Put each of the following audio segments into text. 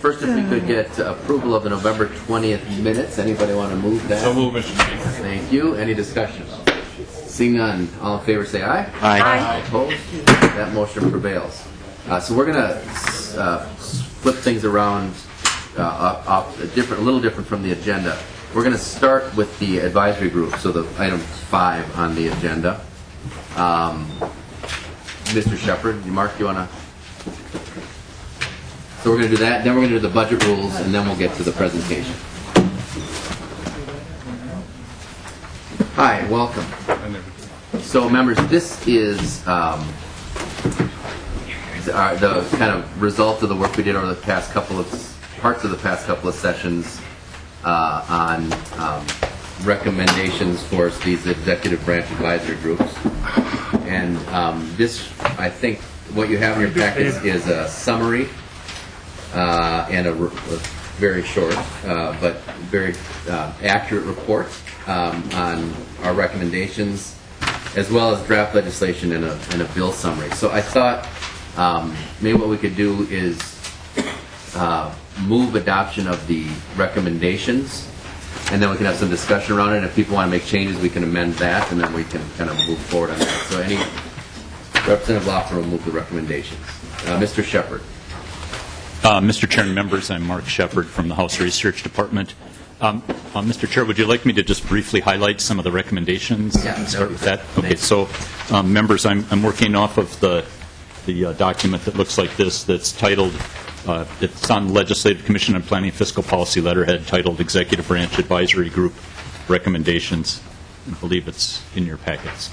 First, if we could get approval of the November 20th minutes. Anybody want to move that? So move, Mr. Chief. Thank you. Any discussion? Seeing none, all in favor say aye. Aye. Opposed? That motion prevails. So we're going to flip things around, a little different from the agenda. We're going to start with the advisory group, so the item 5 on the agenda. Mr. Shepard, Mark, you want to? So we're going to do that, then we're going to do the budget rules, and then we'll get to the presentation. Hi, welcome. So members, this is the kind of result of the work we did over the past couple of sessions on recommendations for these executive branch advisory groups. And this, I think, what you have in your packets is a summary and a very short but very accurate report on our recommendations, as well as draft legislation and a bill summary. So I thought maybe what we could do is move adoption of the recommendations, and then we can have some discussion around it. And if people want to make changes, we can amend that, and then we can kind of move forward on that. So any Representative Lofton will move the recommendations. Mr. Shepard. Mr. Chair and members, I'm Mark Shepard from the House Research Department. Mr. Chair, would you like me to just briefly highlight some of the recommendations? Yeah, Start with that. Okay, so members, I'm working off of the the document that looks like this, that's titled, it's on Legislative Commission on Planning and Fiscal Policy letterhead, titled Executive Branch Advisory Group Recommendations. I believe it's in your packets.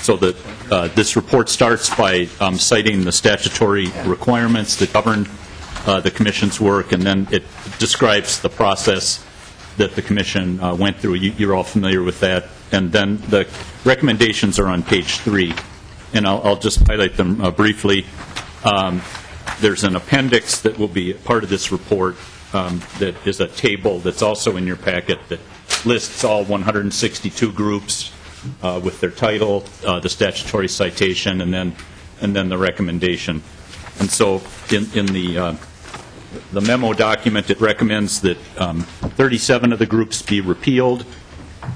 So this report starts by citing the statutory requirements that govern the Commission's work, and then it describes the process that the Commission went through. You're all familiar with that. And then the recommendations are on page 3, and I'll just highlight them briefly. There's an appendix that will be part of this report that is a table that's also in your packet that lists all 162 groups with their title, the statutory citation, and then the recommendation. And so in the memo document, it recommends that 37 of the groups be repealed.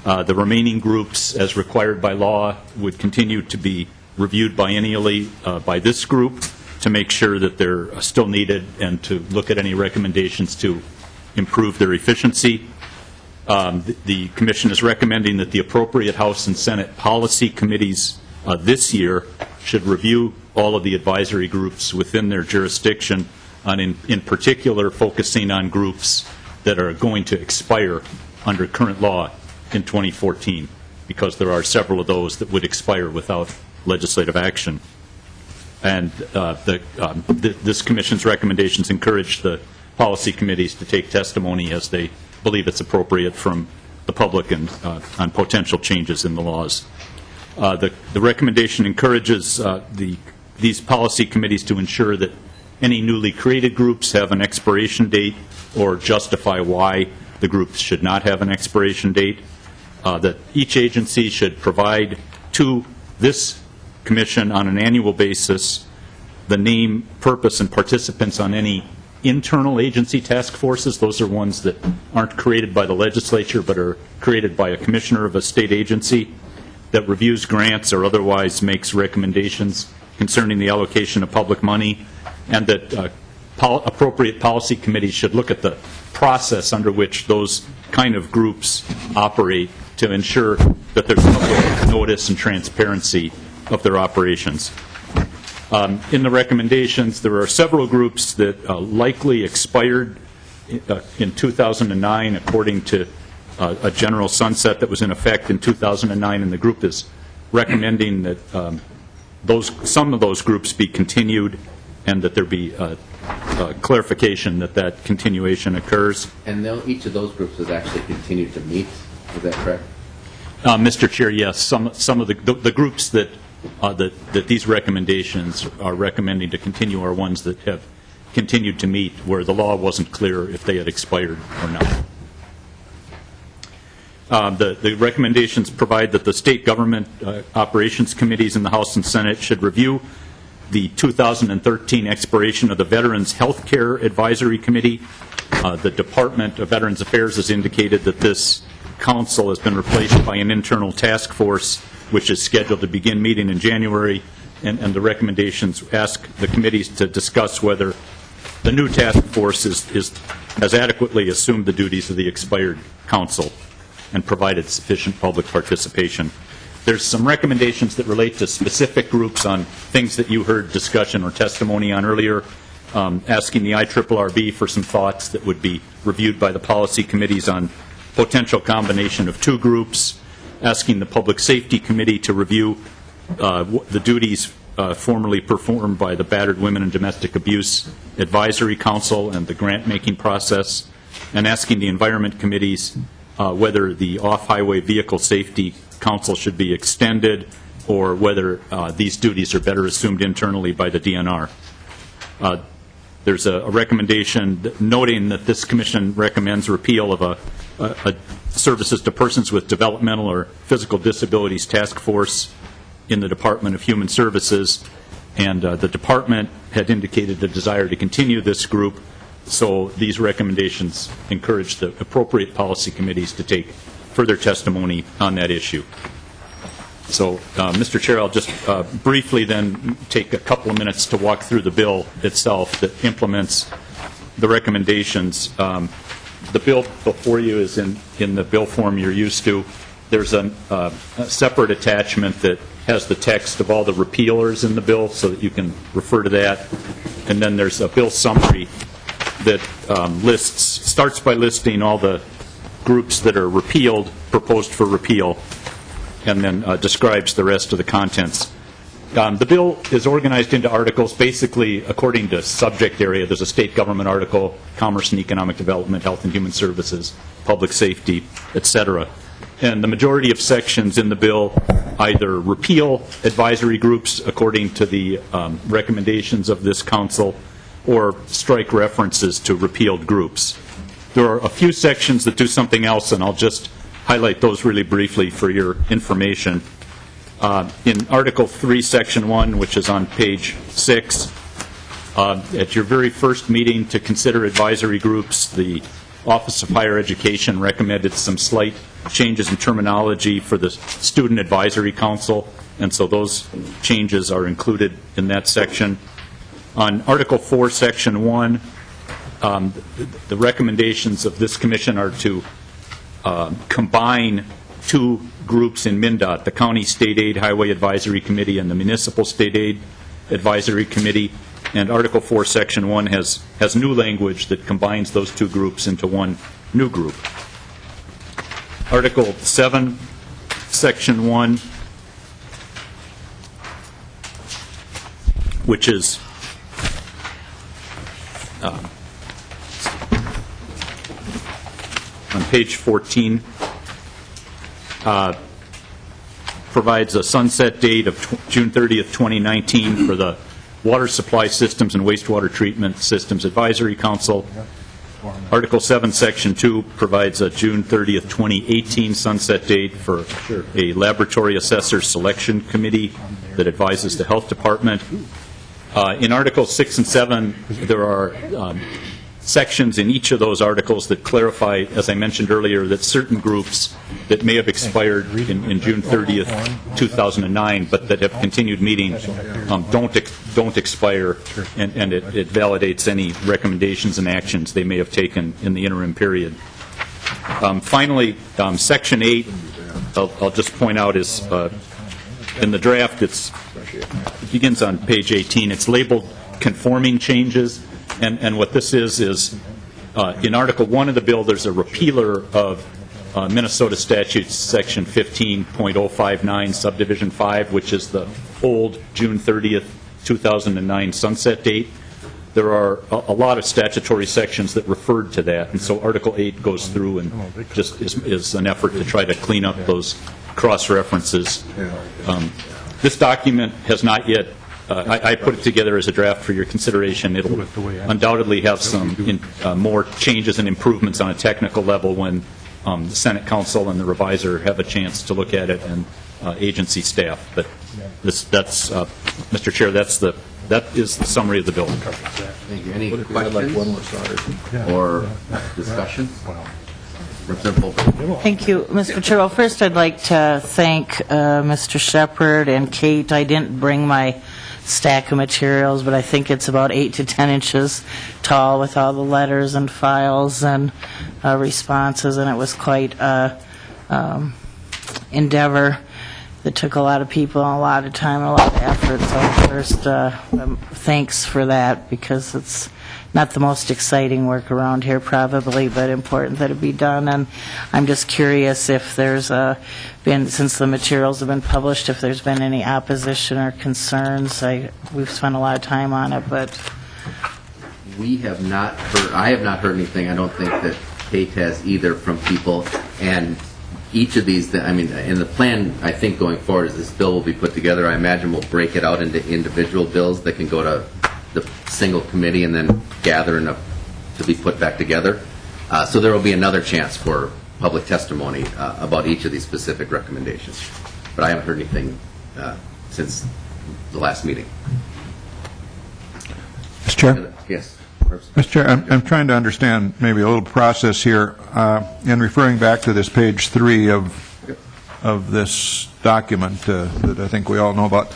The remaining groups, as required by law, would continue to be reviewed biennially by this group to make sure that they're still needed and to look at any recommendations to improve their efficiency. The Commission is recommending that the appropriate House and Senate policy committees this year should review all of the advisory groups within their jurisdiction, in particular focusing on groups that are going to expire under current law in 2014, because there are several of those that would expire without legislative action. And this Commission's recommendations encourage the policy committees to take testimony as they believe it's appropriate from the public and on potential changes in the laws. The recommendation encourages these policy committees to ensure that any newly created groups have an expiration date or justify why the groups should not have an expiration date. That each agency should provide to this Commission on an annual basis the name, purpose, and participants on any internal agency task forces. Those are ones that aren't created by the legislature but are created by a commissioner of a state agency that reviews grants or otherwise makes recommendations concerning the allocation of public money, and that appropriate policy committees should look at the process under which those kind of groups operate to ensure that there's enough notice and transparency of their operations. In the recommendations, there are several groups that likely expired in 2009 according to a general sunset that was in effect in 2009, and the group is recommending that some of those groups be continued and that there be clarification that continuation occurs. And each of those groups has actually continued to meet. Is that correct? Mr. Chair, yes. Some of the groups that these recommendations are recommending to continue are ones that have continued to meet where the law wasn't clear if they had expired or not. The recommendations provide that the state government operations committees in the House and Senate should review the 2013 expiration of the Veterans Health Care Advisory Committee. The Department of Veterans Affairs has indicated that this council has been replaced by an internal task force which is scheduled to begin meeting in January, and the recommendations ask the committees to discuss whether the new task force has adequately assumed the duties of the expired council and provided sufficient public participation. There's some recommendations that relate to specific groups on things that you heard discussion or testimony on earlier, asking the IRRB for some thoughts that would be reviewed by the policy committees on potential combination of two groups, asking the Public Safety Committee to review the duties formerly performed by the Battered Women and Domestic Abuse Advisory Council and the grant-making process, and asking the Environment Committees whether the Off-Highway Vehicle Safety Council should be extended or whether these duties are better assumed internally by the DNR. There's a recommendation noting that this commission recommends repeal of a Services to Persons with Developmental or Physical Disabilities Task Force in the Department of Human Services, and the department had indicated the desire to continue this group, so these recommendations encourage the appropriate policy committees to take further testimony on that issue. So, Mr. Chair, I'll just briefly then take a couple of minutes to walk through the bill itself that implements the recommendations. The bill before you is in the bill form you're used to. There's a separate attachment that has the text of all the repealers in the bill so that you can refer to that. And then there's a bill summary that starts by listing all the groups that are repealed, proposed for repeal, and then describes the rest of the contents. The bill is organized into articles basically according to subject area. There's a state government article, commerce and economic development, health and human services, public safety, etc. And the majority of sections in the bill either repeal advisory groups according to the recommendations of this council or strike references to repealed groups. There are a few sections that do something else, and I'll just highlight those really briefly for your information. In Article 3, Section 1, which is on page 6, at your very first meeting to consider advisory groups, the Office of Higher Education recommended some slight changes in terminology for the Student Advisory Council, and so those changes are included in that section. On Article 4, Section 1, the recommendations of this commission are to combine two groups in MnDOT, the County State Aid Highway Advisory Committee and the Municipal State Aid Advisory Committee. And Article 4, Section 1 has new language that combines those two groups into one new group. Article 7, Section 1, which is on page 14, provides a sunset date of June 30th, 2019 for the Water Supply Systems and Wastewater Treatment Systems Advisory Council. Article 7, Section 2 provides a June 30th, 2018 sunset date for a Laboratory Assessor Selection Committee that advises the Health Department. In Articles 6 and 7, there are sections in each of those articles that clarify, as I mentioned earlier, that certain groups that may have expired in June 30th, 2009, but that have continued meeting don't expire, and it validates any recommendations and actions they may have taken in the interim period. Finally, Section 8, I'll just point out, is in the draft, it begins on page 18. It's labeled conforming changes. And what this is in Article 1 of the bill, there's a repealer of Minnesota Statute Section 15.059, Subdivision 5, which is the old June 30th, 2009 sunset date. There are a lot of statutory sections that referred to that, and so Article 8 goes through and just is an effort to try to clean up those cross-references. This document has not yet I put it together as a draft for your consideration. It'll undoubtedly have some more changes and improvements on a technical level when the Senate Council and the reviser have a chance to look at it, and agency staff. But that's Mr. Chair, that is the summary of the bill. Thank you. Any questions or discussion? Thank you, Mr. Chair. Well, first I'd like to thank Mr. Shepard and Kate. I didn't bring my stack of materials, but I think it's about 8 to 10 inches tall with all the letters and files and responses, and it was quite an endeavor that took a lot of people and a lot of time and a lot of effort. So first, thanks for that, because it's not the most exciting work around here probably, but important that it be done. And I'm just curious if there's been, since the materials have been published, if there's been any opposition or concerns. We've spent a lot of time on it, but we have not heard. I have not heard anything. I don't think that Kate has either, from people. And each of these, I mean, in the plan, I think going forward, as this bill will be put together, I imagine we'll break it out into individual bills that can go to the single committee and then gather to be put back together. So there will be another chance for public testimony about each of these specific recommendations. But I haven't heard anything since the last meeting. Mr. Chair? Yes. Mr. Chair, I'm trying to understand maybe a little process here in referring back to this page 3 of this document that I think we all know about.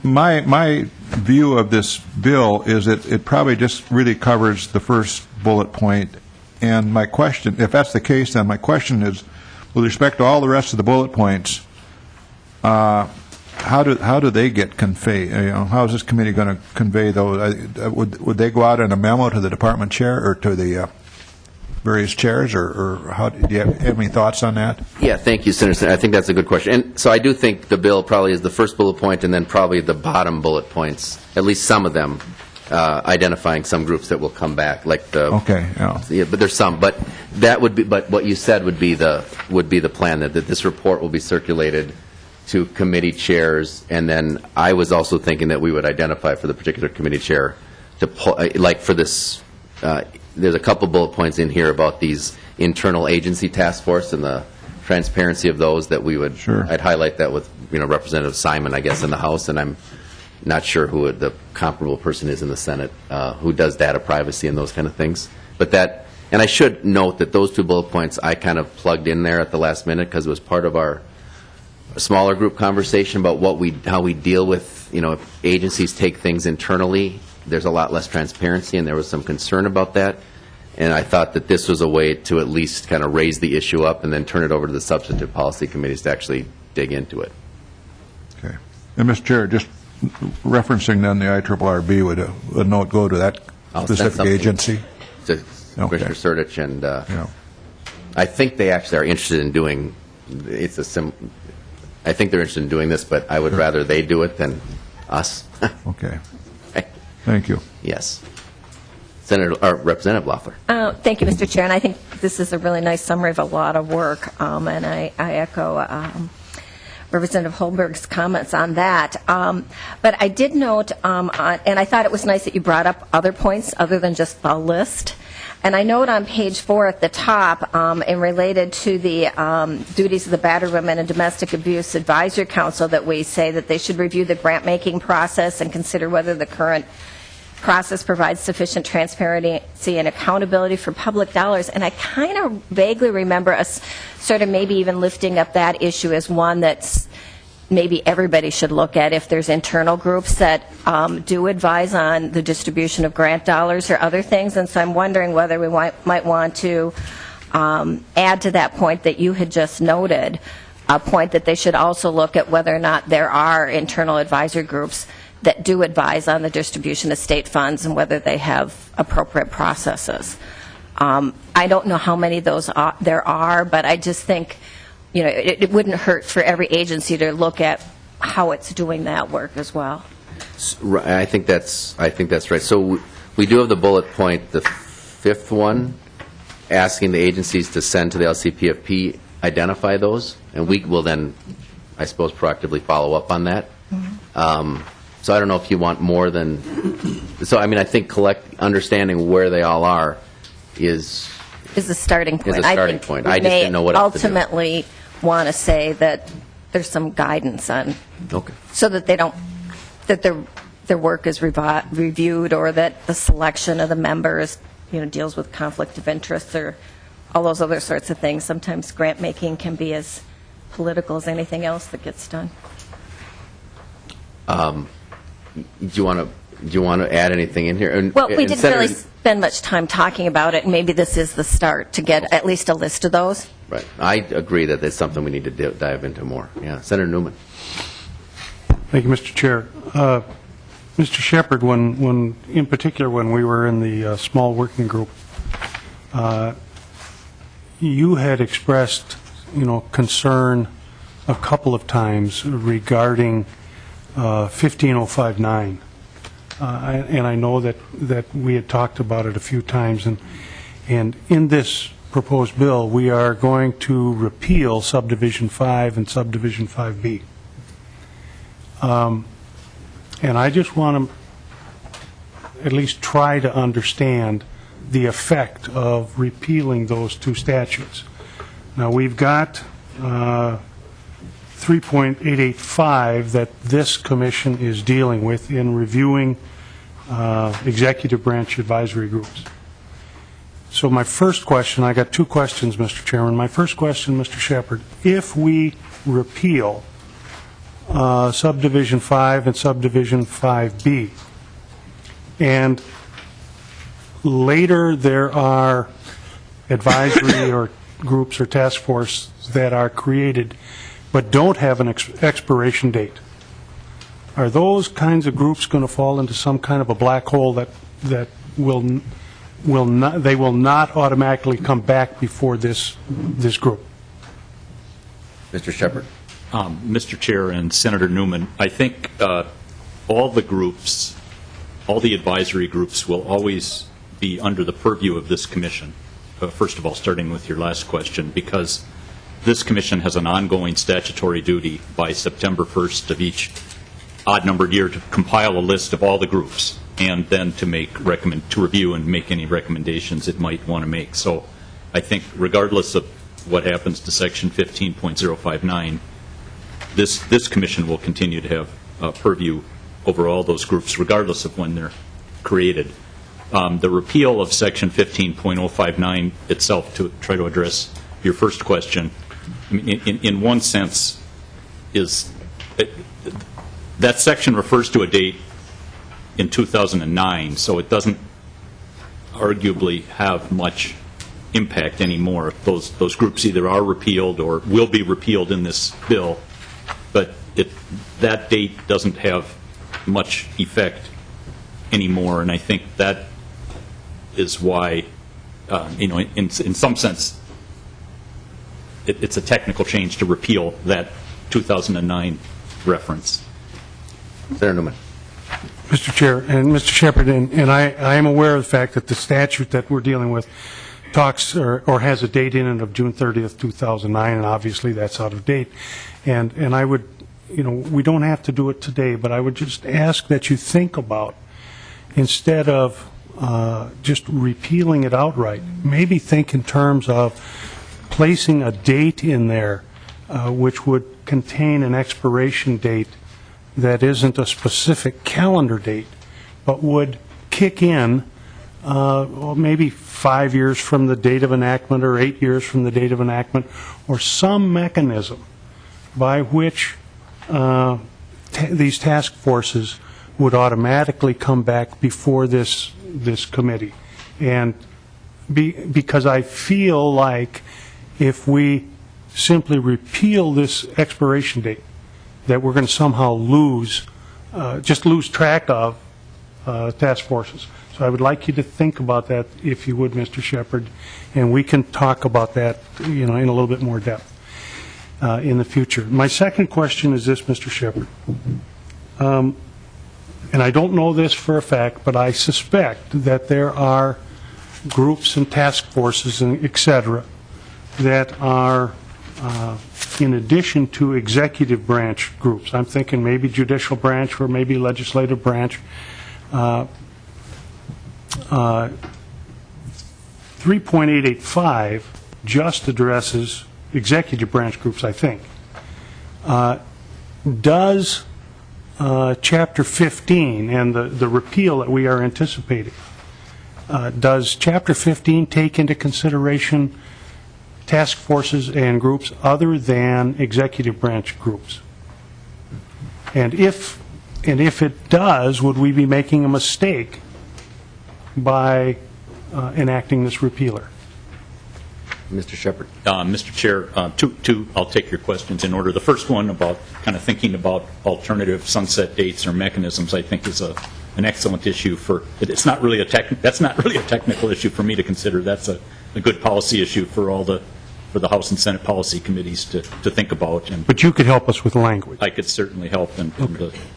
My view of this bill is that it probably just really covers the first bullet point. And my question, if that's the case, then my question is, with respect to all the rest of the bullet points, how do they get conveyed? How is this committee going to convey those? Would they go out in a memo to the department chair or to the various chairs, or how? Do you have any thoughts on that? Yeah, thank you, Senator. I think that's a good question. And so I do think the bill probably is the first bullet point, and then probably the bottom bullet points, at least some of them, identifying some groups that will come back, like the. Okay. Yeah, but there's some. But that would be. But what you said would be the plan, that this report will be circulated to committee chairs, and then I was also thinking that we would identify for the particular committee chair to like for this. There's a couple bullet points in here about these internal agency task force and the transparency of those that we would. Sure. I'd highlight that with Representative Simon, I guess, in the House, and I'm not sure who the comparable person is in the Senate who does data privacy and those kind of things. But that, and I should note that those two bullet points I kind of plugged in there at the last minute because it was part of our smaller group conversation about how we deal with, if agencies take things internally, there's a lot less transparency, and there was some concern about that. And I thought that this was a way to at least kind of raise the issue up and then turn it over to the substantive policy committees to actually dig into it. Okay. And Mr. Chair, just referencing then the IRRB, would a note go to that specific agency? To Commissioner Surdich, and I think they actually are interested in doing. I think they're interested in doing this, but I would rather they do it than us. Okay. Thank you. Yes. Representative Loeffler. Thank you, Mr. Chair, and I think this is a really nice summary of a lot of work, and I echo Representative Holberg's comments on that. But I did note, and I thought it was nice that you brought up other points other than just the list. And I note on page 4 at the top, and related to the duties of the Battered Women and Domestic Abuse Advisory Council, that we say that they should review the grant-making process and consider whether the current process provides sufficient transparency and accountability for public dollars. And I kind of vaguely remember us sort of maybe even lifting up that issue as one that's maybe everybody should look at if there's internal groups that do advise on the distribution of grant dollars or other things. And so I'm wondering whether we might want to add to that point that you had just noted, a point that they should also look at whether or not there are internal advisory groups that do advise on the distribution of state funds and whether they have appropriate processes. I don't know how many of those there are, but I just think, it wouldn't hurt for every agency to look at how it's doing that work as well. I think that's right. So we do have the bullet point, the fifth one, asking the agencies to send to the LCPFP, identify those, and we will then, I suppose, proactively follow up on that. Mm-hmm. So I don't know if you want more than. So I think understanding where they all are is a starting point. I just didn't know what else to do. Ultimately want to say that there's some guidance on, so that they don't, that their work is reviewed, or that the selection of the members, deals with conflict of interest or all those other sorts of things. Sometimes grant making can be as political as anything else that gets done. Do you want to add anything in here? Well, we didn't really spend much time talking about it. Maybe this is the start to get at least a list of those. Right. I agree that it's something we need to dive into more. Yeah. Senator Newman. Thank you, Mr. Chair. Mr. Shepard, when in particular when we were in the small working group, you had expressed, concern a couple of times regarding 15059, and I know that we had talked about it a few times, and in this proposed bill we are going to repeal subdivision 5 and subdivision 5B, and I just want to at least try to understand the effect of repealing those two statutes. Now we've got 3.885 that this commission is dealing with in reviewing executive branch advisory groups. So my first question, I got two questions, Mr. Chairman. My first question, Mr. Shepard, if we repeal subdivision 5 and subdivision 5B, and later there are advisory or groups or task force that are created but don't have an expiration date. Are those kinds of groups going to fall into some kind of a black hole that will not automatically come back before this group? Mr. Shepherd. Mr. Chair and Senator Newman, I think all the groups, all the advisory groups will always be under the purview of this commission. First of all, starting with your last question, because this commission has an ongoing statutory duty by September 1st of each odd-numbered year to compile a list of all the groups and then to review and make any recommendations it might want to make. So I think regardless of what happens to Section 15.059, this commission will continue to have purview over all those groups, regardless of when they're created. The repeal of Section 15.059 itself, to try to address your first question, I mean, in one sense, that section refers to a date in 2009, so it doesn't arguably have much impact anymore. Those groups either are repealed or will be repealed in this bill, but that date doesn't have much effect anymore, and I think that is why, in some sense, it's a technical change to repeal that 2009 reference. Senator Newman. Mr. Chair, and Mr. Shepherd, and I am aware of the fact that the statute that we're dealing with talks or has a date in it of June 30th, 2009, and obviously that's out of date. And I would, we don't have to do it today, but I would just ask that you think about, instead of just repealing it outright, maybe think in terms of placing a date in there which would contain an expiration date that isn't a specific calendar date, but would kick in maybe 5 years from the date of enactment or 8 years from the date of enactment, or some mechanism by which these task forces would automatically come back before this committee. And because I feel like if we simply repeal this expiration date, that we're going to somehow lose track of task forces. So I would like you to think about that, if you would, Mr. Shepherd, and we can talk about that, in a little bit more depth in the future. My second question is this, Mr. Shepherd, and I don't know this for a fact, but I suspect that there are groups and task forces and et cetera that are in addition to executive branch groups. I'm thinking maybe judicial branch or maybe legislative branch. 3.885 just addresses executive branch groups, I think. Does Chapter 15 and the repeal that we are anticipating, does Chapter 15 take into consideration task forces and groups other than executive branch groups? And if it does, would we be making a mistake by enacting this repealer? Mr. Shepherd. Mr. Chair, I'll take your questions in order. The first one about kind of thinking about alternative sunset dates or mechanisms, I think is an excellent issue. That's not really a technical issue for me to consider. That's a good policy issue for the House and Senate policy committees to think about. But you could help us with language. I could certainly help, and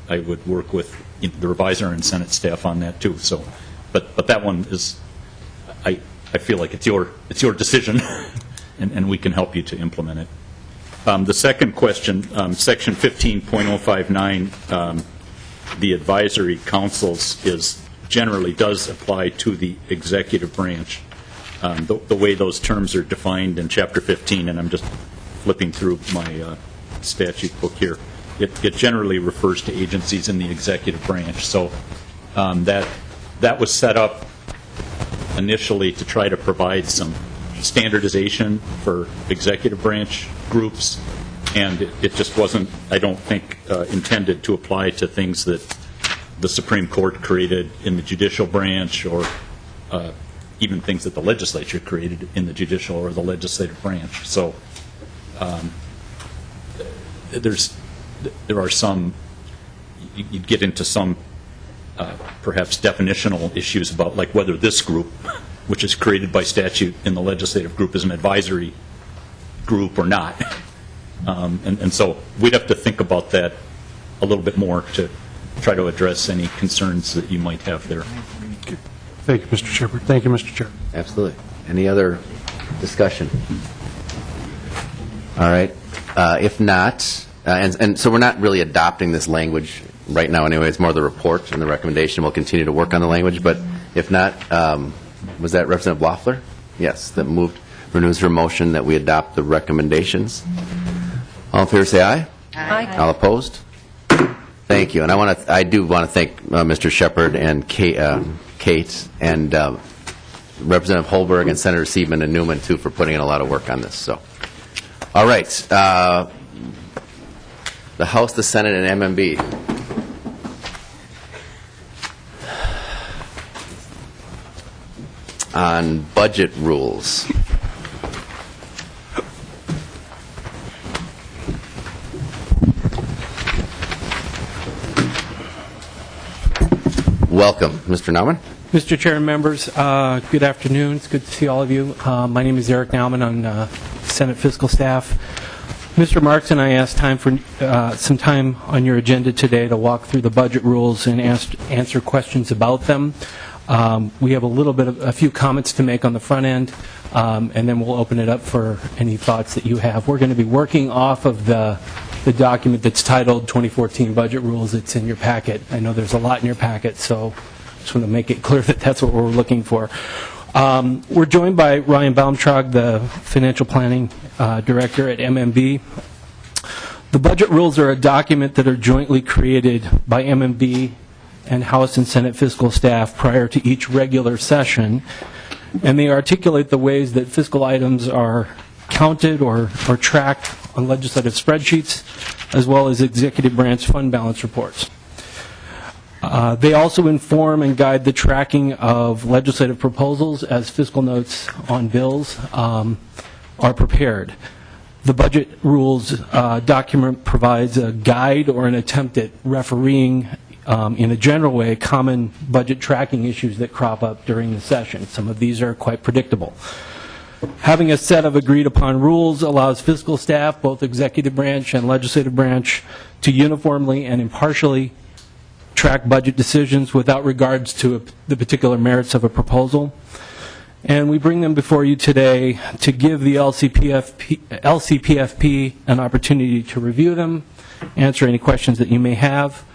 I would work with the reviser and Senate staff on that too. So, but that one is, I feel like it's your decision, and we can help you to implement it. The second question, Section 15.059, the advisory councils generally does apply to the executive branch. The way those terms are defined in Chapter 15, and I'm just flipping through my statute book here, it generally refers to agencies in the executive branch. So that was set up initially to try to provide some standardization for executive branch groups, and it just wasn't, I don't think, intended to apply to things that the Supreme Court created in the judicial branch or even things that the legislature created in the judicial or the legislative branch. So there are some, you'd get into some perhaps definitional issues about like whether this group, which is created by statute in the legislative group, is an advisory group or not. And so we'd have to think about that a little bit more to try to address any concerns that you might have there. Thank you, Mr. Shepherd. Thank you, Mr. Chair. Absolutely. Any other discussion? All right. If not, and so we're not really adopting this language right now anyway. It's more the report and the recommendation. We'll continue to work on the language. But if not, was that Representative Loeffler? Yes, that renews her motion that we adopt the recommendations. All in favor, say aye. Aye. All opposed? Thank you. And I do want to thank Mr. Shepherd and Kate and Representative Holberg and Senator Seidman and Newman, too, for putting in a lot of work on this. So, all right. The House, the Senate, and MMB. On budget rules. Welcome, Mr. Nauman. Mr. Chair and members, good afternoon. It's good to see all of you. My name is Eric Nauman on Senate Fiscal staff. Mr. Marks and I asked time for some time on your agenda today to walk through the budget rules and answer questions about them. We have a few comments to make on the front end, and then we'll open it up for any thoughts that you have. We're going to be working off of the document that's titled 2014 Budget Rules. It's in your packet. I know there's a lot in your packet, so I just want to make it clear that that's what we're looking for. We're joined by Ryan Baumtrog, the Financial Planning Director at MMB. The budget rules are a document that are jointly created by MMB and House and Senate fiscal staff prior to each regular session, and they articulate the ways that fiscal items are counted or tracked on legislative spreadsheets, as well as executive branch fund balance reports. They also inform and guide the tracking of legislative proposals as fiscal notes on bills are prepared. The budget rules document provides a guide or an attempt at refereeing in a general way common budget tracking issues that crop up during the session. Some of these are quite predictable. Having a set of agreed upon rules allows fiscal staff, both executive branch and legislative branch, to uniformly and impartially track budget decisions without regards to the particular merits of a proposal. And we bring them before you today to give the LCPFP an opportunity to review them, answer any questions that you may have.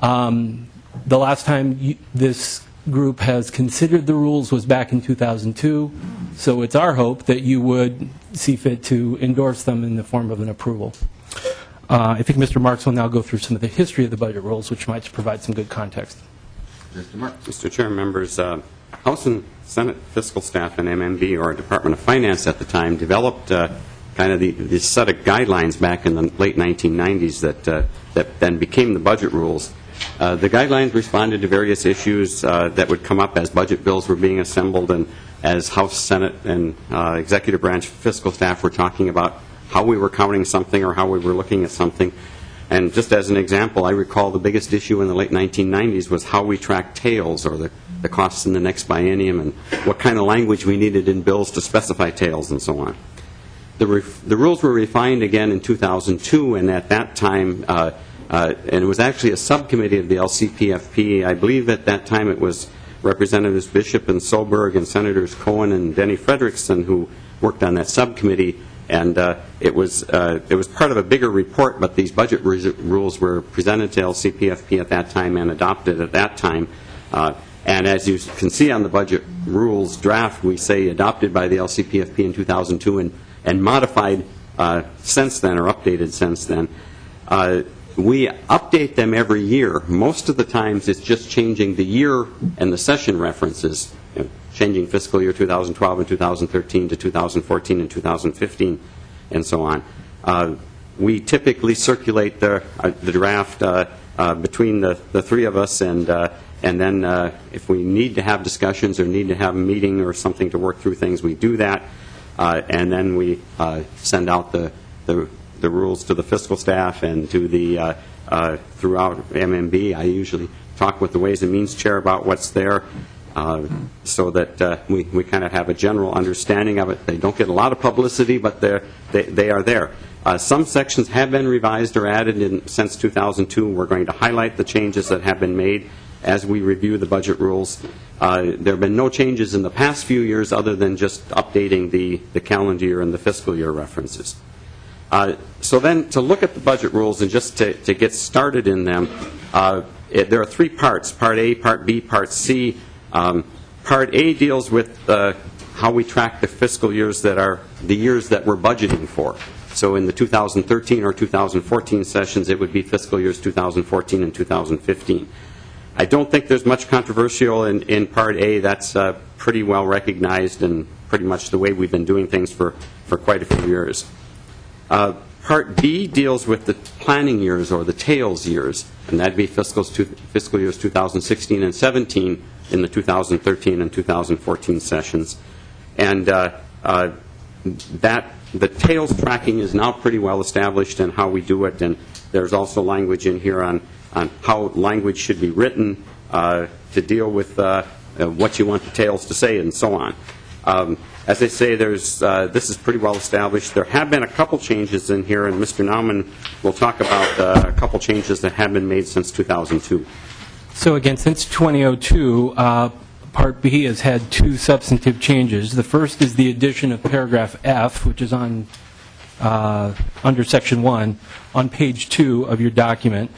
The last time this group has considered the rules was back in 2002, so it's our hope that you would see fit to endorse them in the form of an approval. I think Mr. Marks will now go through some of the history of the budget rules, which might provide some good context. Mr. Marks. Mr. Chair, members, House and Senate fiscal staff and MMB, or Department of Finance at the time, developed kind of the set of guidelines back in the late 1990s that then became the budget rules. The guidelines responded to various issues that would come up as budget bills were being assembled and as House, Senate, and executive branch fiscal staff were talking about how we were counting something or how we were looking at something. And just as an example, I recall the biggest issue in the late 1990s was how we tracked tails, or the costs in the next biennium, and what kind of language we needed in bills to specify tails and so on. The rules were refined again in 2002, and at that time, and it was actually a subcommittee of the LCPFP. I believe at that time it was Representatives Bishop and Solberg and Senators Cohen and Denny Frederickson who worked on that subcommittee. And it was part of a bigger report, but these budget rules were presented to LCPFP at that time and adopted at that time. And as you can see on the budget rules draft, we say adopted by the LCPFP in 2002 and modified since then, or updated since then. We update them every year. Most of the times it's just changing the year and the session references, changing fiscal year 2012 and 2013 to 2014 and 2015, and so on. We typically circulate the draft between the three of us, and And then if we need to have discussions or need to have a meeting or something to work through things, we do that. And then we send out the rules to the fiscal staff and to the throughout MMB. I usually talk with the Ways and Means Chair about what's there so that we kind of have a general understanding of it. They don't get a lot of publicity, but they are there. Some sections have been revised or added since 2002. We're going to highlight the changes that have been made as we review the budget rules. There have been no changes in the past few years other than just updating the calendar year and the fiscal year references. So then to look at the budget rules and just to get started in them, there are three parts: Part A, Part B, Part C. Part A deals with how we track the fiscal years that are the years that we're budgeting for. So in the 2013 or 2014 sessions, it would be fiscal years 2014 and 2015. I don't think there's much controversial in Part A. That's pretty well recognized and pretty much the way we've been doing things for quite a few years. Part B deals with the planning years or the tails years, and that'd be fiscal years 2016 and 17 in the 2013 and 2014 sessions. And the tails tracking is now pretty well established in how we do it, and there's also language in here on how language should be written to deal with what you want the tails to say and so on. As I say, this is pretty well established. There have been a couple changes in here, and Mr. Naumann will talk about a couple changes that have been made since 2002. So again, since 2002, Part B has had two substantive changes. The first is the addition of paragraph F, which is on under Section 1 on page 2 of your document.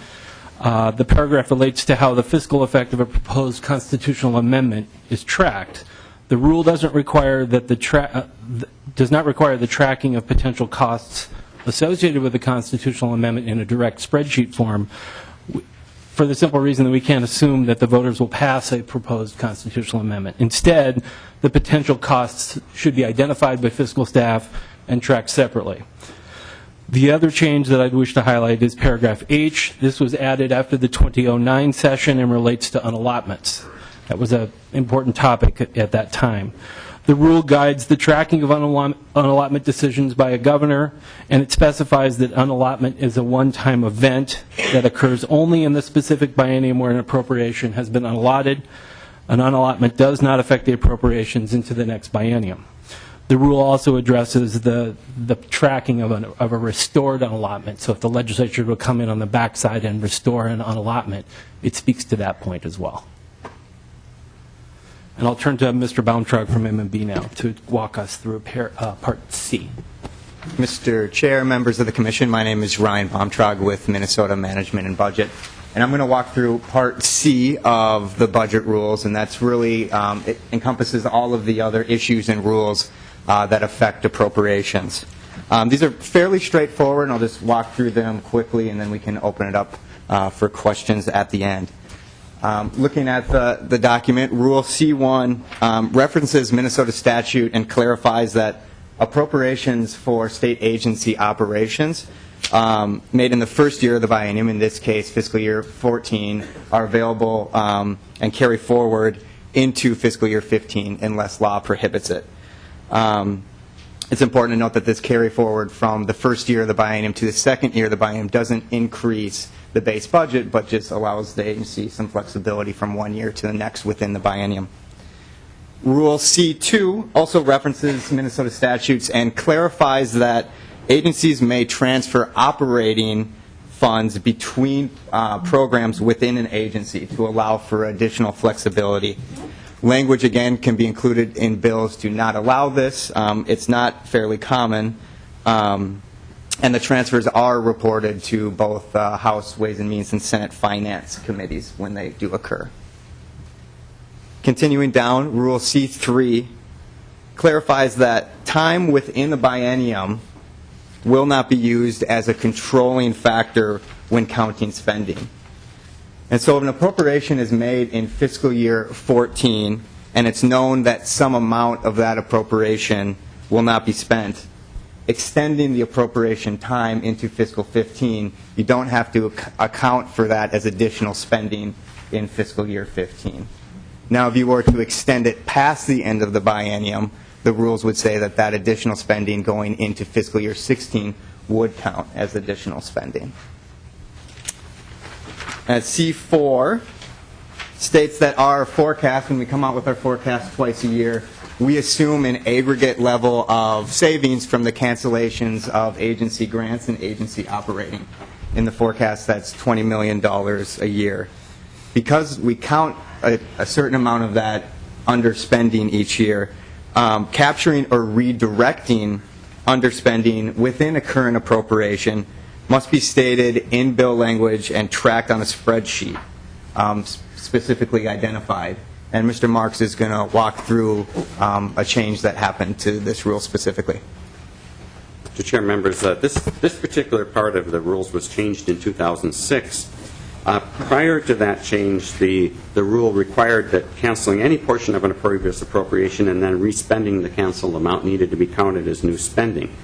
The paragraph relates to how the fiscal effect of a proposed constitutional amendment is tracked. The rule doesn't require that does not require the tracking of potential costs associated with the constitutional amendment in a direct spreadsheet form, for the simple reason that we can't assume that the voters will pass a proposed constitutional amendment. Instead, the potential costs should be identified by fiscal staff and tracked separately. The other change that I'd wish to highlight is paragraph H. This was added after the 2009 session and relates to unallotments. That was an important topic at that time. The rule guides the tracking of unallotment decisions by a governor, and it specifies that unallotment is a one-time event that occurs only in the specific biennium where an appropriation has been unallotted. An unallotment does not affect the appropriations into the next biennium. The rule also addresses the tracking of a restored unallotment. So if the legislature will come in on the backside and restore an unallotment, it speaks to that point as well. And I'll turn to Mr. Baumtrag from MMB now to walk us through Part C. Mr. Chair, members of the Commission, my name is Ryan Baumtrag with Minnesota Management and Budget. And I'm going to walk through Part C of the budget rules, and that's really, it encompasses all of the other issues and rules that affect appropriations. These are fairly straightforward, and I'll just walk through them quickly, and then we can open it up for questions at the end. Looking at the document, Rule C1 references Minnesota statute and clarifies that appropriations for state agency operations made in the first year of the biennium, in this case fiscal year 14, are available and carry forward into fiscal year 15 unless law prohibits it. It's important to note that this carry forward from the first year of the biennium to the second year of the biennium doesn't increase the base budget, but just allows the agency some flexibility from one year to the next within the biennium. Rule C2 also references Minnesota statutes and clarifies that agencies may transfer operating funds between programs within an agency to allow for additional flexibility. Language, again, can be included in bills to not allow this. It's not fairly common. And the transfers are reported to both House Ways and Means and Senate Finance committees when they do occur. Continuing down, Rule C3 clarifies that time within the biennium will not be used as a controlling factor when counting spending. And so if an appropriation is made in fiscal year 14 and it's known that some amount of that appropriation will not be spent, extending the appropriation time into fiscal 15, you don't have to account for that as additional spending in fiscal year 15. Now, if you were to extend it past the end of the biennium, the rules would say that that additional spending going into fiscal year 16 would count as additional spending. C4 states that our forecast, when we come out with our forecast twice a year, we assume an aggregate level of savings from the cancellations of agency grants and agency operating. In the forecast, that's $20 million a year. Because we count a certain amount of that underspending each year, capturing or redirecting underspending within a current appropriation must be stated in bill language and tracked on a spreadsheet, specifically identified. And Mr. Marks is going to walk through a change that happened to this rule specifically. Mr. Chair, members, this particular part of the rules was changed in 2006. Prior to that change, the rule required that canceling any portion of an previous appropriation and then respending the canceled amount needed to be counted as new spending.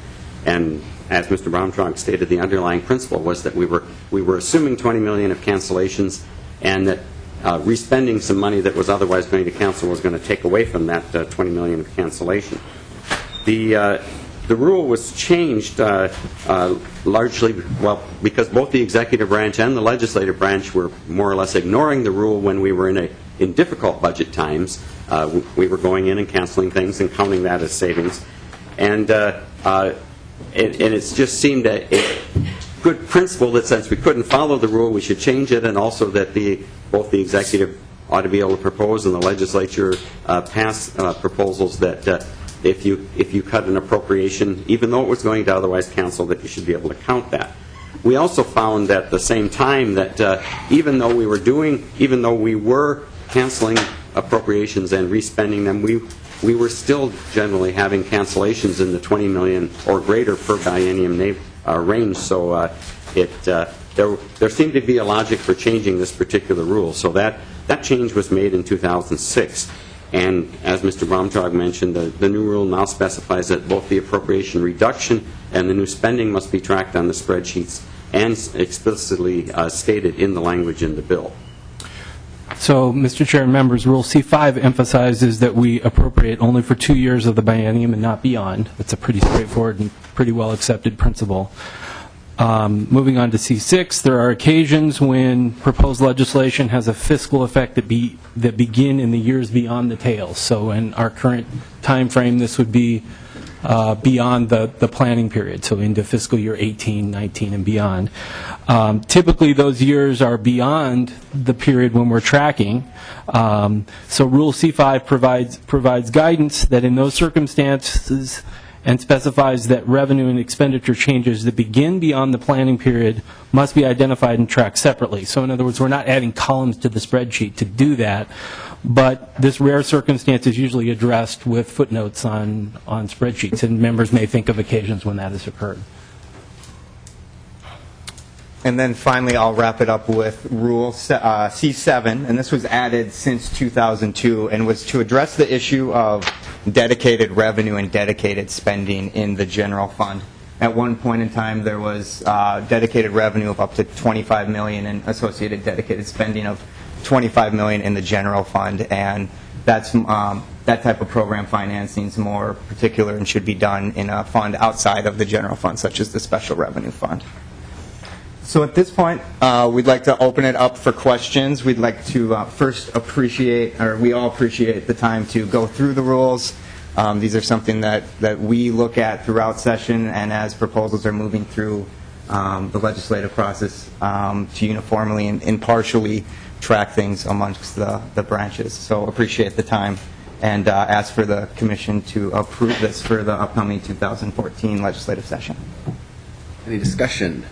And as Mr. Baumtrog stated, the underlying principle was that we were assuming $20 million of cancellations, and that respending some money that was otherwise going to cancel was going to take away from that $20 million of cancellation. The rule was changed largely, well, because both the executive branch and the legislative branch were more or less ignoring the rule when we were in difficult budget times. We were going in and canceling things and counting that as savings. And it's just seemed a good principle that since we couldn't follow the rule, we should change it, and also that both the executive ought to be able to propose and the legislature pass proposals that if you cut an appropriation, even though it was going to otherwise cancel, that you should be able to count that. We also found at the same time that even though we were canceling appropriations and respending them, we were still generally having cancellations in the $20 million or greater per biennium range. So there seemed to be a logic for changing this particular rule. So that change was made in 2006. And as Mr. Baumtrog mentioned, the new rule now specifies that both the appropriation reduction and the new spending must be tracked on the spreadsheets and explicitly stated in the language in the bill. So, Mr. Chair and members, Rule C5 emphasizes that we appropriate only for 2 years of the biennium and not beyond. It's a pretty straightforward and pretty well-accepted principle. Moving on to C6, there are occasions when proposed legislation has a fiscal effect that begin in the years beyond the tails. So in our current time frame, this would be beyond the planning period, so into fiscal year 18, 19, and beyond. Typically, those years are beyond the period when we're tracking. So Rule C5 provides guidance that in those circumstances and specifies that revenue and expenditure changes that begin beyond the planning period must be identified and tracked separately. So in other words, we're not adding columns to the spreadsheet to do that, but this rare circumstance is usually addressed with footnotes on spreadsheets, and members may think of occasions when that has occurred. And then finally, I'll wrap it up with Rule C7, and this was added since 2002, and was to address the issue of dedicated revenue and dedicated spending in the general fund. At one point in time, there was dedicated revenue of up to $25 million and associated dedicated spending of $25 million in the general fund, and that's that type of program financing is more particular and should be done in a fund outside of the general fund, such as the special revenue fund. So at this point, we'd like to open it up for questions. We'd like to first we all appreciate the time to go through the rules. These are something that we look at throughout session, and as proposals are moving through the legislative process, to uniformly and impartially track things amongst the branches. So appreciate the time, and ask for the Commission to approve this for the upcoming 2014 legislative session. Any discussion?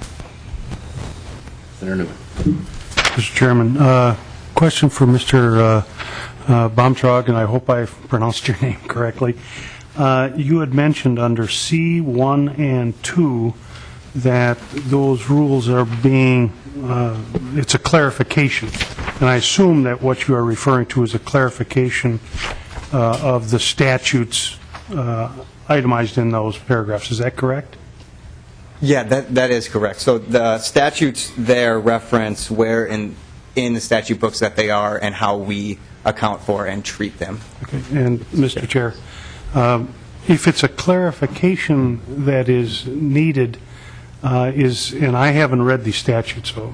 Senator Newman. Mr. Chairman, question for Mr. Baumtrog, and I hope I pronounced your name correctly. You had mentioned under C1 and 2 that those rules are being, it's a clarification. And I assume that what you are referring to is a clarification of the statutes itemized in those paragraphs. Is that correct? Yeah, that is correct. So the statutes there reference where in the statute books that they are and how we account for and treat them. Okay. And, Mr. Chair, if it's a clarification that is needed, and I haven't read the statute, so,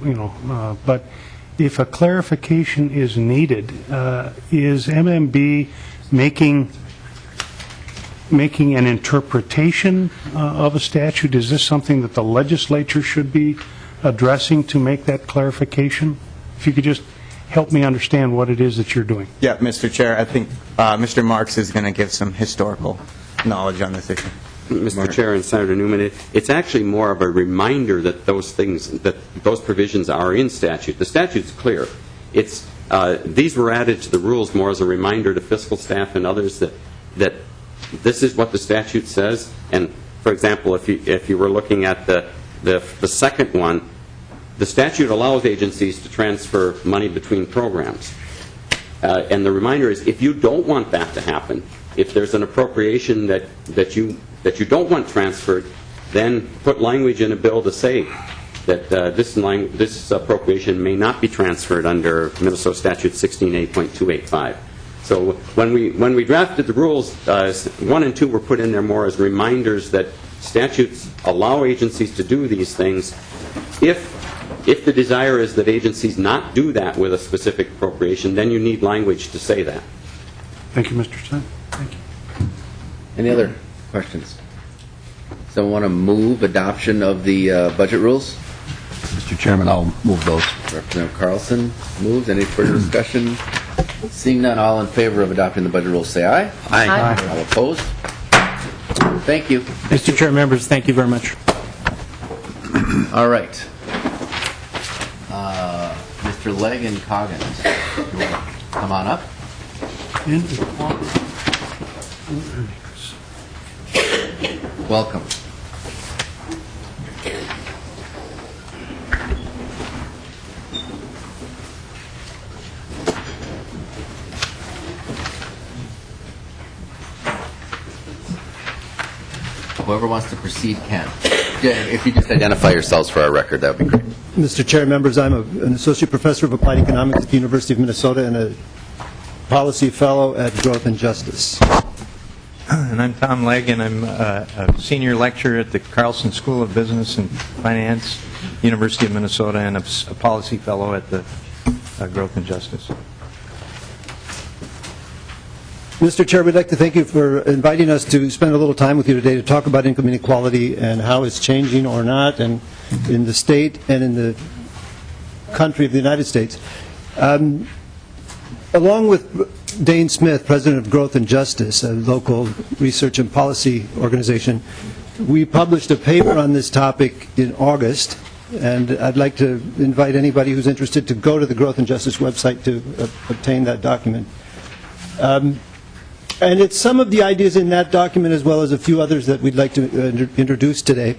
but if a clarification is needed, is MMB making an interpretation of a statute? Is this something that the legislature should be addressing to make that clarification? If you could just help me understand what it is that you're doing. Yeah, Mr. Chair, I think Mr. Marks is going to give some historical knowledge on this issue. Mr. Chair and Senator Newman, it's actually more of a reminder that those provisions are in statute. The statute's clear. These were added to the rules more as a reminder to fiscal staff and others that this is what the statute says. And, for example, if you were looking at the second one, the statute allows agencies to transfer money between programs. And the reminder is, if you don't want that to happen, if there's an appropriation that you don't want transferred, then put language in a bill to say that this appropriation may not be transferred under Minnesota Statute 16A.285. So when we drafted the rules, 1 and 2 were put in there more as reminders that statutes allow agencies to do these things if the desire is that agencies not do that with a specific appropriation, then you need language to say that. Thank you, Mr. Stein. Thank you. Any other questions? Someone want to move adoption of the budget rules? Mr. Chairman, I'll move those. Representative Carlson moves. Any further discussion? Seeing none, all in favor of adopting the budget rules, say aye. Aye. All opposed? Thank you. Mr. Chair, members, thank you very much. All right. Mr. Legg and Coggins, you want to come on up? Welcome. Whoever wants to proceed can. If you just identify yourselves for our record, that would be great. Mr. Chair, members, I'm an associate professor of applied economics at the University of Minnesota and a policy fellow at Growth and Justice. And I'm Tom Legg, and I'm a senior lecturer at the Carlson School of Business and Finance, University of Minnesota, and a policy fellow at the Growth and Justice. Mr. Chair, we'd like to thank you for inviting us to spend a little time with you today to talk about income inequality and how it's changing or not, and in the state and in the country of the United States. Along with Dane Smith, president of Growth and Justice, a local research and policy organization, we published a paper on this topic in August, and I'd like to invite anybody who's interested to go to the Growth and Justice website to obtain that document. And it's some of the ideas in that document as well as a few others that we'd like to introduce today.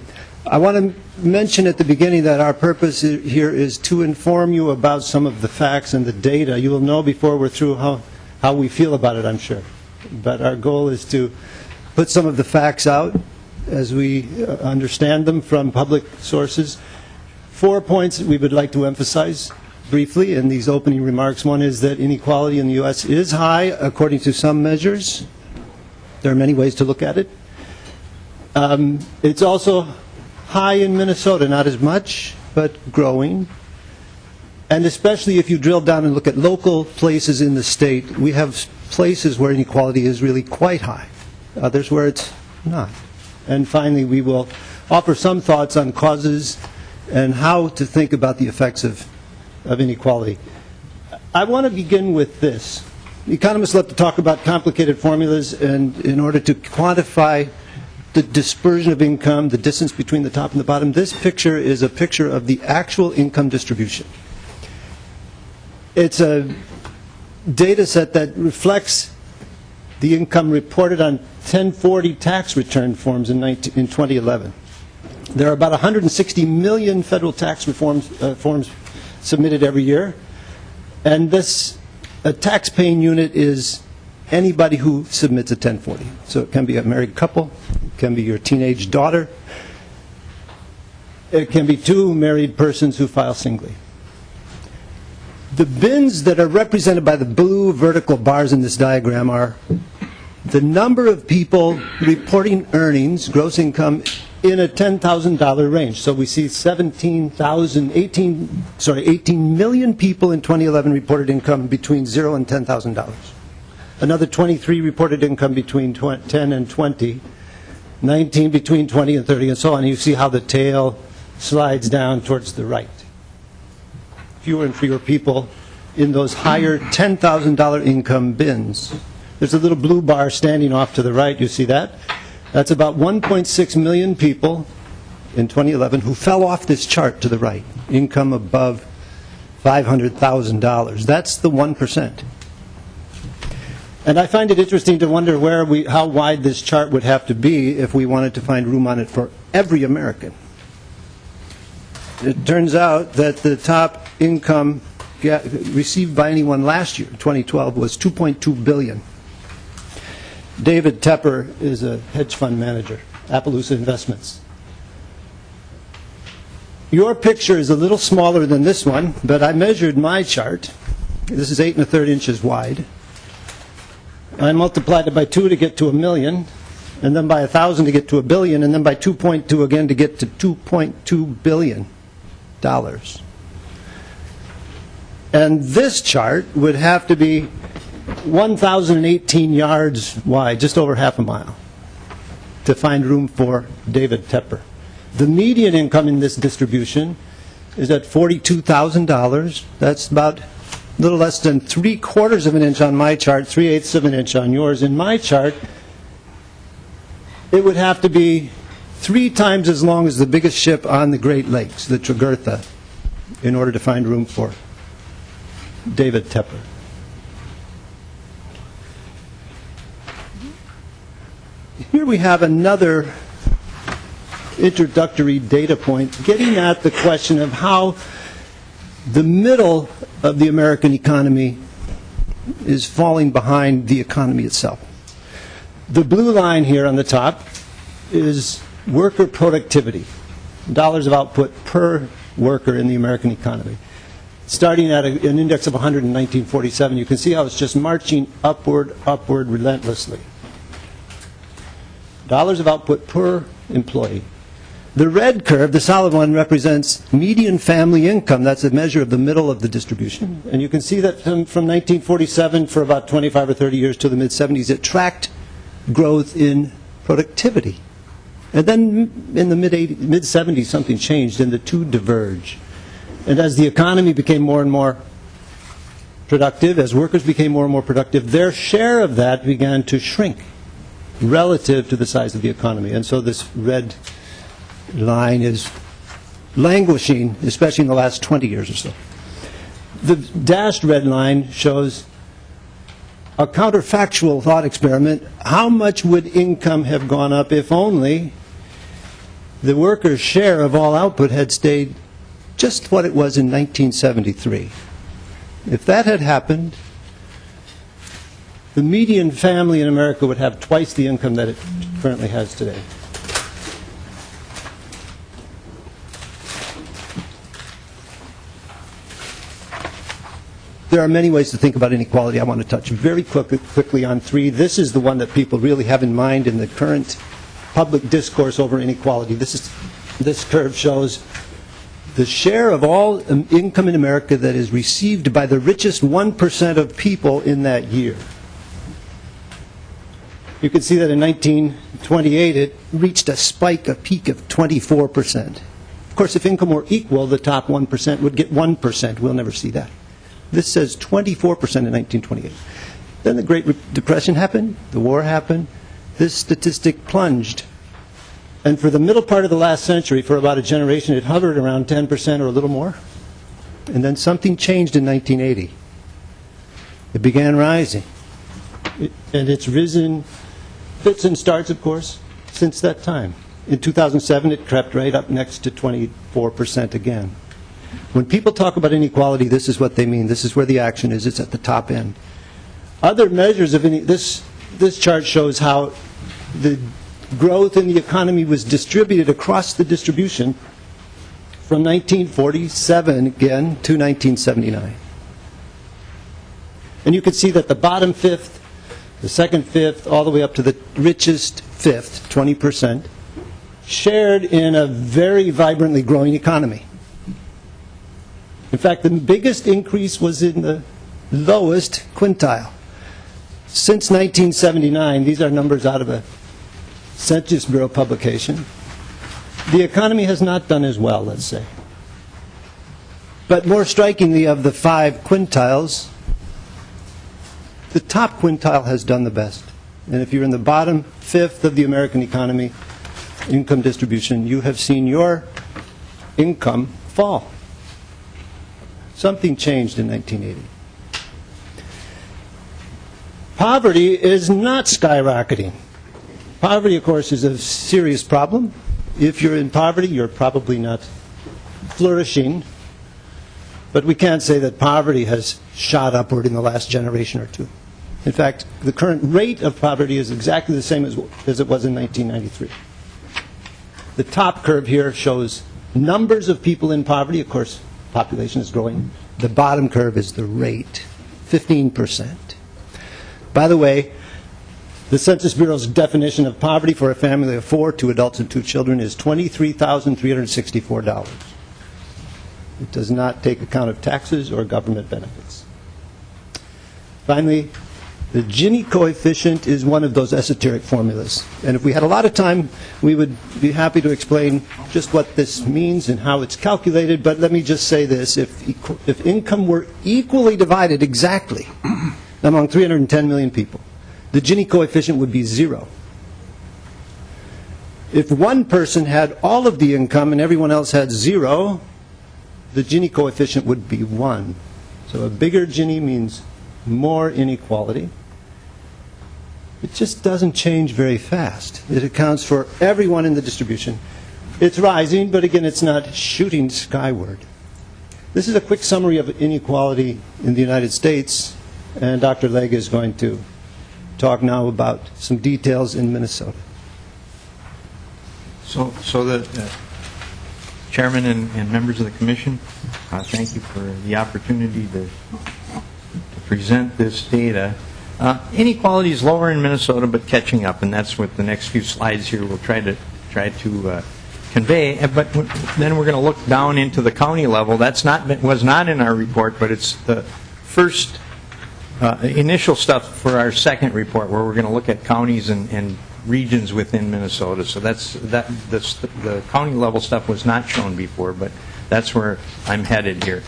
I want to mention at the beginning that our purpose here is to inform you about some of the facts and the data. You will know before we're through how we feel about it, I'm sure. But our goal is to put some of the facts out as we understand them from public sources. 4 points that we would like to emphasize briefly in these opening remarks. One is that inequality in the U.S. is high according to some measures. There are many ways to look at it. It's also high in Minnesota, not as much, but growing. And especially if you drill down and look at local places in the state, we have places where inequality is really quite high, others where it's not. And finally, we will offer some thoughts on causes and how to think about the effects of inequality. I want to begin with this. Economists love to talk about complicated formulas, and in order to quantify the dispersion of income, the distance between the top and the bottom, this picture is a picture of the actual income distribution. It's a data set that reflects the income reported on 1040 tax return forms in 2011. There are about 160 million federal tax forms submitted every year, and this tax-paying unit is anybody who submits a 1040. So it can be a married couple, it can be your teenage daughter, it can be two married persons who file singly. The bins that are represented by the blue vertical bars in this diagram are the number of people reporting earnings, gross income, in a $10,000 range. So we see 18 million people in 2011 reported income between $0 and $10,000. Another 23 reported income between 10 and 20, 19 between 20 and 30, and so on. And you see how the tail slides down towards the right. Fewer and fewer people in those higher $10,000 income bins. There's a little blue bar standing off to the right. You see that? That's about 1.6 million people in 2011 who fell off this chart to the right. Income above $500,000. That's the 1%. And I find it interesting to wonder how wide this chart would have to be if we wanted to find room on it for every American. It turns out that the top income received by anyone last year, 2012, was $2.2 billion. David Tepper is a hedge fund manager, Appaloosa Investments. Your picture is a little smaller than this one, but I measured my chart. This is 8 1/3 inches wide. I multiplied it by 2 to get to 1 million, and then by 1,000 to get to 1 billion, and then by 2.2 again to get to $2.2 billion. And this chart would have to be 1,018 yards wide, just over half a mile, to find room for David Tepper. The median income in this distribution is at $42,000. That's about a little less than 3/4 of an inch on my chart, 3/8 of an inch on yours. In my chart, it would have to be 3 times as long as the biggest ship on the Great Lakes, the Tregurtha, in order to find room for David Tepper. Here we have another introductory data point getting at the question of how the middle of the American economy is falling behind the economy itself. The blue line here on the top is worker productivity, dollars of output per worker in the American economy. Starting at an index of 100 in 1947, you can see how it's just marching upward relentlessly. Dollars of output per employee. The red curve, the solid one, represents median family income. That's a measure of the middle of the distribution. And you can see that from 1947 for about 25 or 30 years to the mid-70s, it tracked growth in productivity. And then in the mid-70s, something changed, and the two diverge. And as the economy became more and more productive, as workers became more and more productive, their share of that began to shrink relative to the size of the economy. And so this red line is languishing, especially in the last 20 years or so. The dashed red line shows a counterfactual thought experiment. How much would income have gone up if only the worker's share of all output had stayed just what it was in 1973? If that had happened, the median family in America would have twice the income that it currently has today. There are many ways to think about inequality. I want to touch very quickly on 3. This is the one that people really have in mind in the current public discourse over inequality. This curve shows the share of all income in America that is received by the richest 1% of people in that year. You can see that in 1928 it reached a peak of 24%. Of course, if income were equal, the top 1% would get 1%. We'll never see that. This says 24% in 1928. Then the Great Depression happened, the war happened, this statistic plunged. And for the middle part of the last century, for about a generation, it hovered around 10% or a little more. And then something changed in 1980. It began rising. And it's risen, fits and starts, of course, since that time. In 2007, it crept right up next to 24% again. When people talk about inequality, this is what they mean. This is where the action is. It's at the top end. Other measures of this chart shows how the growth in the economy was distributed across the distribution from 1947 again to 1979. And you can see that the bottom fifth, the second fifth, all the way up to the richest fifth, 20%, shared in a very vibrantly growing economy. In fact, the biggest increase was in the lowest quintile. Since 1979, these are numbers out of a Census Bureau publication, the economy has not done as well, let's say. But more strikingly, of the 5 quintiles, the top quintile has done the best. And if you're in the bottom fifth of the American economy, income distribution, you have seen your income fall. Something changed in 1980. Poverty is not skyrocketing. Poverty, of course, is a serious problem. If you're in poverty, you're probably not flourishing. But we can't say that poverty has shot upward in the last generation or two. In fact, the current rate of poverty is exactly the same as it was in 1993. The top curve here shows numbers of people in poverty. Of course, population is growing. The bottom curve is the rate, 15%. By the way, the Census Bureau's definition of poverty for a family of 4, 2 adults and 2 children is $23,364. It does not take account of taxes or government benefits. Finally, the Gini coefficient is one of those esoteric formulas. And if we had a lot of time, we would be happy to explain just what this means and how it's calculated. But let me just say this. If income were equally divided exactly among 310 million people, the Gini coefficient would be 0. If one person had all of the income and everyone else had 0, the Gini coefficient would be 1. So a bigger Gini means more inequality. It just doesn't change very fast. It accounts for everyone in the distribution. It's rising, but again, it's not shooting skyward. This is a quick summary of inequality in the United States, and Dr. Legge is going to talk now about some details in Minnesota. So the Chairman and members of the Commission, thank you for the opportunity to present this data. Inequality is lower in Minnesota, but catching up, and that's what the next few slides here will try to convey. But then we're going to look down into the county level. Was not in our report, but it's the first initial stuff for our second report, where we're going to look at counties and regions within Minnesota. So the county level stuff was not shown before, but that's where I'm headed here.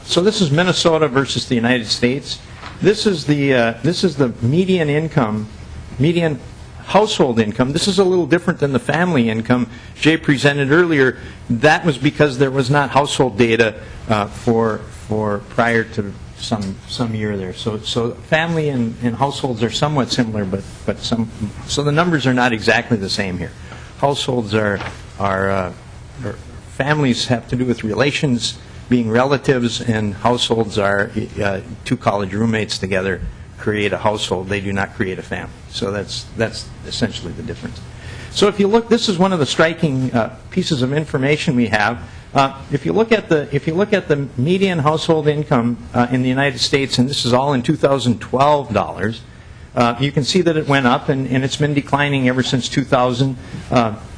So this is Minnesota versus the United States. This is the median income, median household income. This is a little different than the family income Jay presented earlier. That was because there was not household data for prior to some year there. So family and households are somewhat similar, but so the numbers are not exactly the same here. Households are families have to do with relations, being relatives, and households are 2 college roommates together create a household. They do not create a family. So that's essentially the difference. So if you look, this is one of the striking pieces of information we have. If you look at the median household income in the United States, and this is all in 2012 dollars, you can see that it went up, and it's been declining ever since 2000.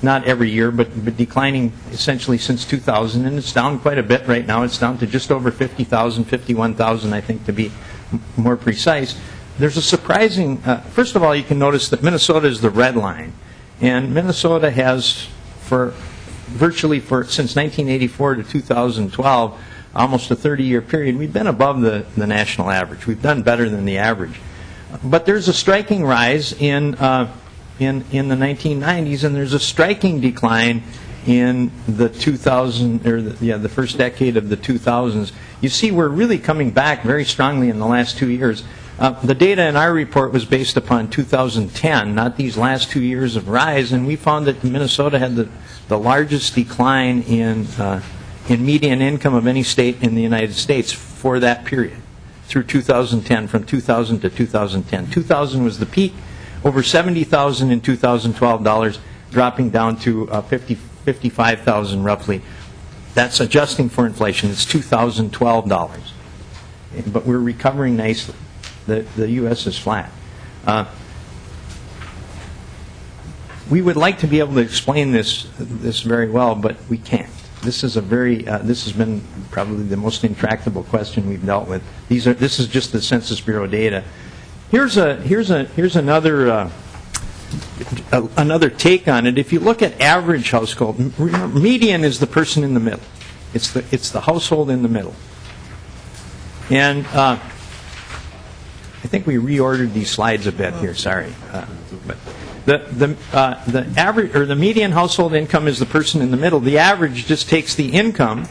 Not every year, but declining essentially since 2000, and it's down quite a bit right now. It's down to just over 50,000, 51,000, I think, to be more precise. There's a surprising. First of all, you can notice that Minnesota is the red line, and Minnesota has since 1984 to 2012, almost a 30-year period, we've been above the national average. We've done better than the average. But there's a striking rise in the 1990s, and there's a striking decline in the 2000 or the first decade of the 2000s. You see, we're really coming back very strongly in the last 2 years. The data in our report was based upon 2010, not these last 2 years of rise, and we found that Minnesota had the largest decline in median income of any state in the United States for that period. through 2010, from 2000 to 2010. 2000 was the peak, over $70,000 in 2012 dollars, dropping down to 55,000 roughly. That's adjusting for inflation. It's 2012 dollars. But we're recovering nicely. The U.S. is flat. We would like to be able to explain this very well, but we can't. This is this has been probably the most intractable question we've dealt with. This is just the Census Bureau data. Here's another take on it. If you look at average household, remember, median is the person in the middle. It's the household in the middle. And I think we reordered these slides a bit here. Sorry, but the average or the median household income is the person in the middle. The average just takes the income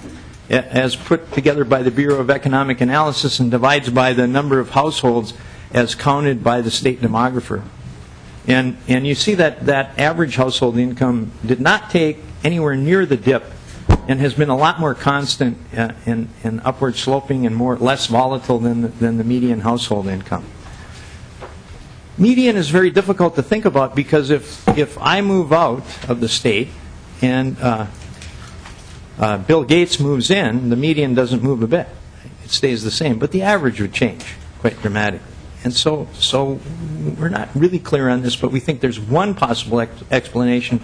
as put together by the Bureau of Economic Analysis and divides by the number of households as counted by the state demographer. And you see that average household income did not take anywhere near the dip and has been a lot more constant and upward sloping and less volatile than the median household income. Median is very difficult to think about because if I move out of the state and Bill Gates moves in, the median doesn't move a bit. It stays the same, but the average would change quite dramatically. And so we're not really clear on this, but we think there's one possible explanation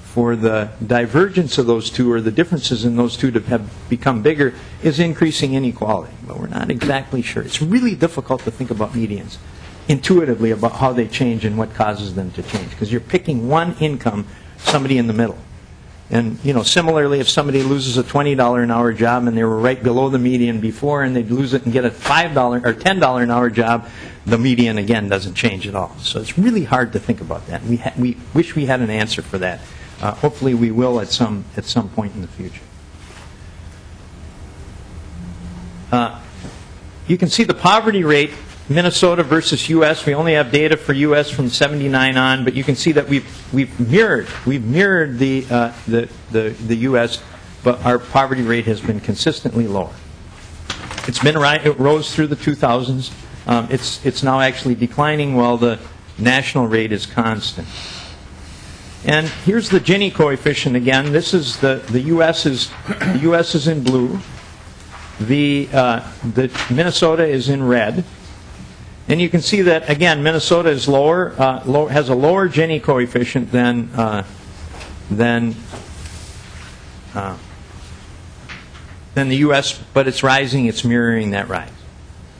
for the divergence of those two, or the differences in those two to have become bigger, is increasing inequality. But we're not exactly sure. It's really difficult to think about medians intuitively, about how they change and what causes them to change, because you're picking one income, somebody in the middle. And, similarly, if somebody loses a $20 an hour job and they were right below the median before and they'd lose it and get a $5 or $10 an hour job, the median, again, doesn't change at all. So it's really hard to think about that. We wish we had an answer for that. Hopefully we will at some point in the future. You can see the poverty rate, Minnesota versus U.S. We only have data for U.S. from 79 on, but you can see that we've mirrored the U.S., but our poverty rate has been consistently lower. It rose through the 2000s. It's now actually declining while the national rate is constant. And here's the Gini coefficient again. This is the U.S. is in blue. The Minnesota is in red. And you can see that, again, Minnesota is has a lower Gini coefficient than the U.S., but it's rising, it's mirroring that rise.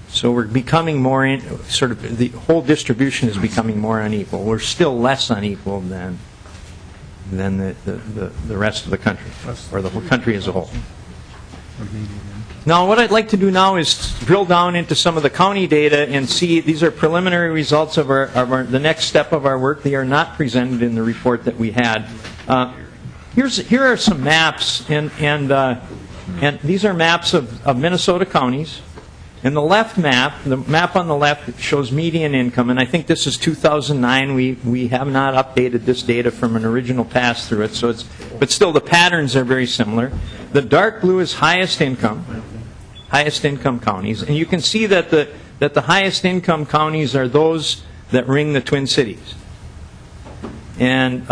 So we're becoming more, the whole distribution is becoming more unequal. We're still less unequal than the rest of the country, or the whole country as a whole. Now, what I'd like to do now is drill down into some of the county data and see. These are preliminary results of the next step of our work. They are not presented in the report that we had. Here are some maps, and these are maps of Minnesota counties. And the map on the left shows median income, and I think this is 2009. We have not updated this data from an original pass through it, but still the patterns are very similar. The dark blue is highest income counties, and you can see that the highest income counties are those that ring the Twin Cities. And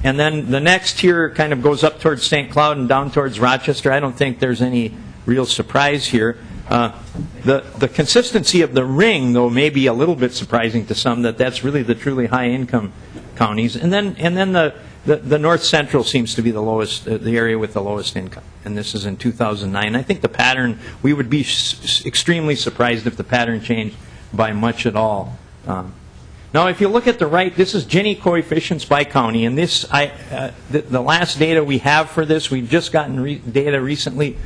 then the next tier kind of goes up towards St. Cloud and down towards Rochester. I don't think there's any real surprise here. The consistency of the ring, though, may be a little bit surprising to some, that's really the truly high income counties. And then the north central seems to be the lowest, the area with the lowest income. And this is in 2009. I think the pattern, we would be extremely surprised if the pattern changed by much at all. Now, if you look at the right, this is Gini coefficients by county, and the last data we have for this, we've just gotten data recently.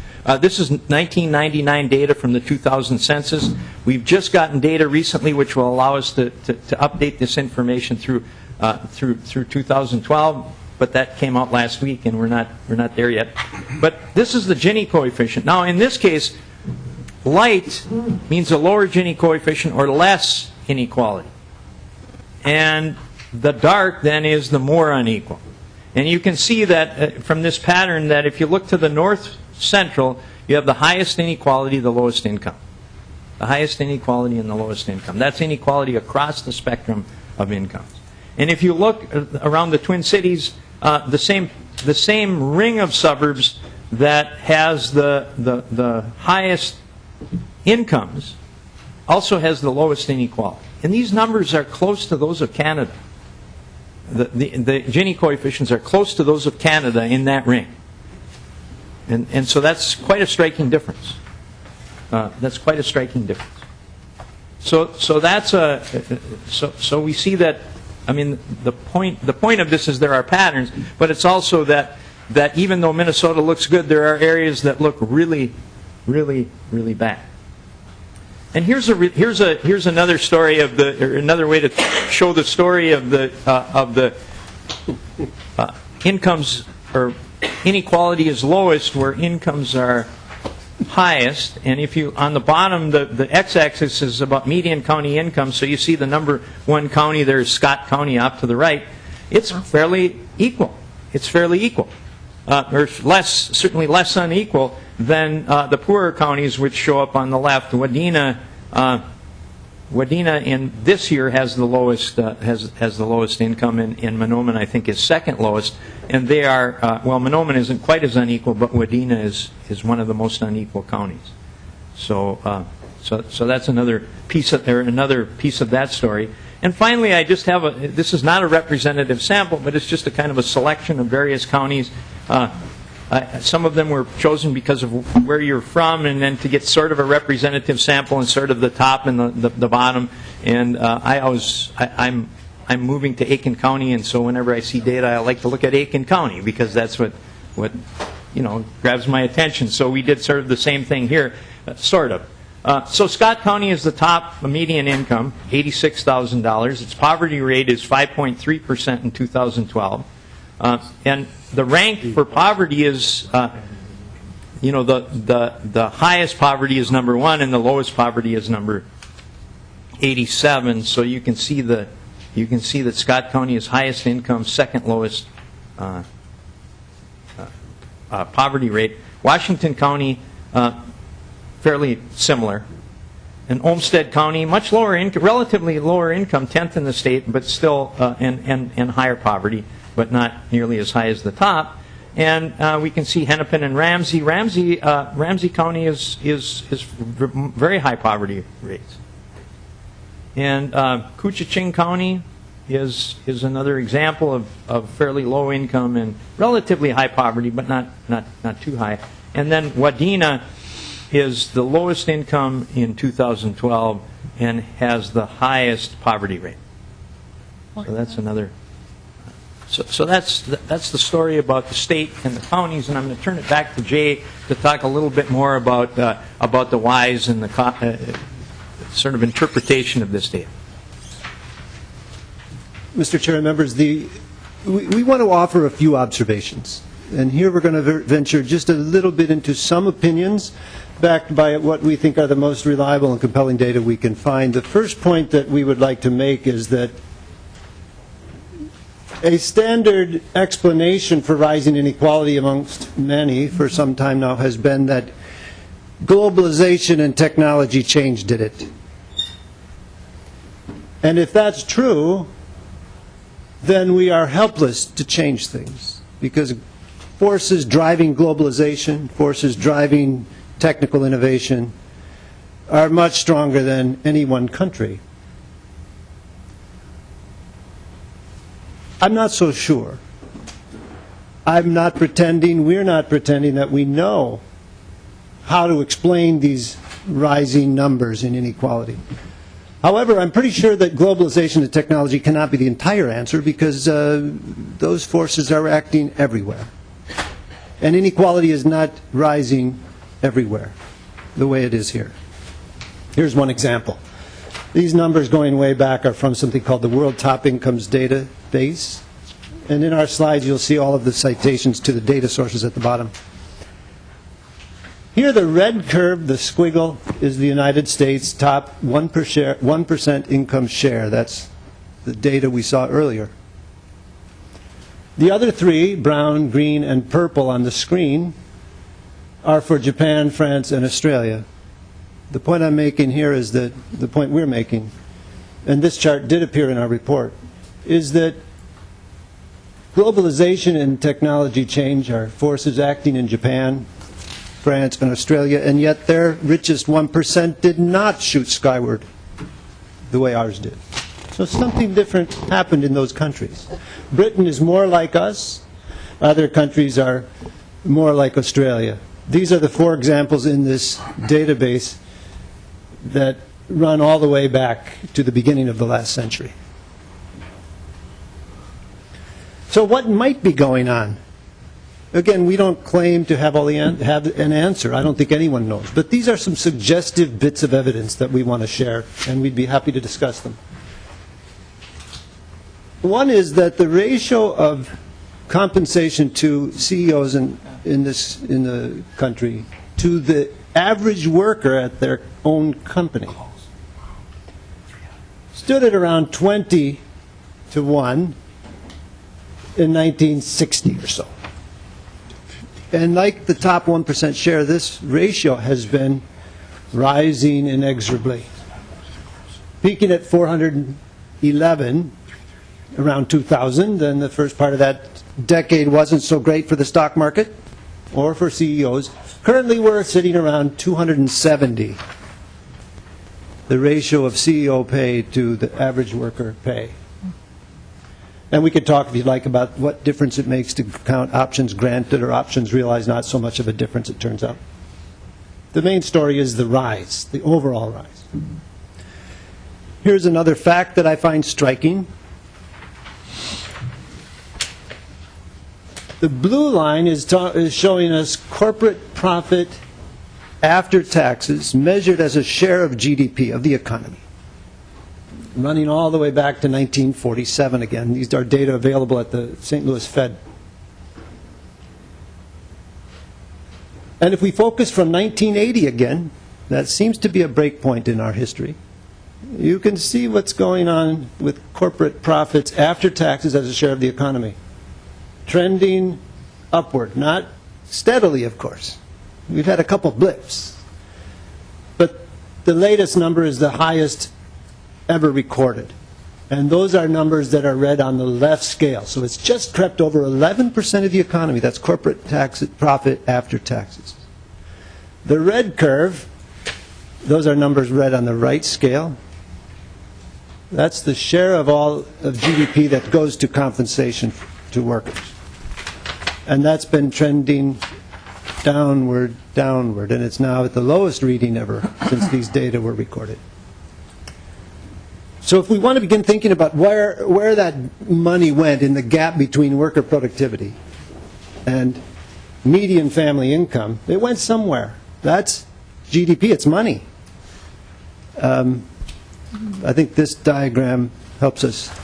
This is 1999 data from the 2000 census. We've just gotten data recently, which will allow us to update this information through 2012. But that came out last week, and we're not there yet. But this is the Gini coefficient. Now, in this case, light means a lower Gini coefficient or less inequality. And the dark, then, is the more unequal. And you can see that from this pattern that if you look to the north central, you have the highest inequality, the lowest income. The highest inequality and the lowest income. That's inequality across the spectrum of incomes. And if you look around the Twin Cities, the same ring of suburbs that has the highest incomes also has the lowest inequality. And these numbers are close to those of Canada. The Gini coefficients are close to those of Canada in that ring. And so that's quite a striking difference. That's quite a striking difference. So that's so we see that. I mean, the point of this is there are patterns, but it's also that even though Minnesota looks good, there are areas that look really, really, really bad. And here's another story of or another way to show the story of the incomes, or inequality is lowest where incomes are highest. And if you, on the bottom, the x-axis is about median county income, so you see the number one county there is Scott County off to the right. It's fairly equal. It's fairly equal. Or certainly less unequal than the poorer counties, which show up on the left. Wadena in this year has the lowest income, and Mahnomen I think is second lowest. And they are Mahnomen isn't quite as unequal, but Wadena is one of the most unequal counties. So that's another piece of that story. And finally, I just have this is not a representative sample, but it's just a kind of a selection of various counties. Some of them were chosen because of where you're from, and then to get sort of a representative sample and sort of the top and the bottom. And I'm moving to Aiken County, and so whenever I see data, I like to look at Aiken County because that's what grabs my attention. So we did sort of the same thing here, sort of. So Scott County is the top median income, $86,000. Its poverty rate is 5.3% in 2012. And the rank for poverty is, the highest poverty is number 1, and the lowest poverty is number 87. So you can see that Scott County is highest income, second lowest poverty rate. Washington County, fairly similar. And Olmsted County, much lower income, relatively lower income, 10th in the state, but still and higher poverty, but not nearly as high as the top. And we can see Hennepin and Ramsey. Ramsey County is very high poverty rates. And Koochiching County is another example of fairly low income and relatively high poverty, but not too high. And then Wadena is the lowest income in 2012 and has the highest poverty rate. So that's another. So that's the story about the state and the counties, and I'm going to turn it back to Jay to talk a little bit more about the whys and the sort of interpretation of this data. Mr. Chair and members, we want to offer a few observations. And here we're going to venture just a little bit into some opinions backed by what we think are the most reliable and compelling data we can find. The first point that we would like to make is that a standard explanation for rising inequality amongst many for some time now has been that globalization and technology change did it. And if that's true, then we are helpless to change things, because forces driving globalization, forces driving technical innovation are much stronger than any one country. I'm not so sure. I'm not pretending, we're not pretending that we know how to explain these rising numbers in inequality. However, I'm pretty sure that globalization and technology cannot be the entire answer, because those forces are acting everywhere. And inequality is not rising everywhere the way it is here. Here's one example. These numbers going way back are from something called the World Top Incomes Database. And in our slides, you'll see all of the citations to the data sources at the bottom. Here, the red curve, the squiggle, is the United States top 1% income share. That's the data we saw earlier. The other three, brown, green, and purple on the screen, are for Japan, France, and Australia. The point I'm making here is that, the point we're making, and this chart did appear in our report, is that globalization and technology change are forces acting in Japan, France, and Australia, and yet their richest 1% did not shoot skyward the way ours did. So something different happened in those countries. Britain is more like us. Other countries are more like Australia. These are the 4 examples in this database that run all the way back to the beginning of the last century. So what might be going on? Again, we don't claim to have have an answer. I don't think anyone knows. But these are some suggestive bits of evidence that we want to share, and we'd be happy to discuss them. One is that the ratio of compensation to CEOs in the country to the average worker at their own company stood at around 20 to 1 in 1960 or so. And like the top 1% share, this ratio has been rising inexorably, peaking at 411 around 2000, and the first part of that decade wasn't so great for the stock market or for CEOs. Currently, we're sitting around 270, the ratio of CEO pay to the average worker pay. And we could talk, if you'd like, about what difference it makes to count options granted or options realized. Not so much of a difference, it turns out. The main story is the rise, the overall rise. Here's another fact that I find striking. The blue line is showing us corporate profit after taxes measured as a share of GDP, of the economy, running all the way back to 1947 again. These are data available at the St. Louis Fed. And if we focus from 1980 again, that seems to be a break point in our history. You can see what's going on with corporate profits after taxes as a share of the economy. Trending upward, not steadily, of course. We've had a couple blips. But the latest number is the highest ever recorded. And those are numbers that are read on the left scale. So it's just crept over 11% of the economy. That's corporate tax profit after taxes. The red curve, those are numbers read on the right scale. That's the share of all of GDP that goes to compensation to workers. And that's been trending downward, downward, and it's now at the lowest reading ever since these data were recorded. So if we want to begin thinking about where that money went in the gap between worker productivity and median family income, it went somewhere. That's GDP, it's money. I think this diagram helps us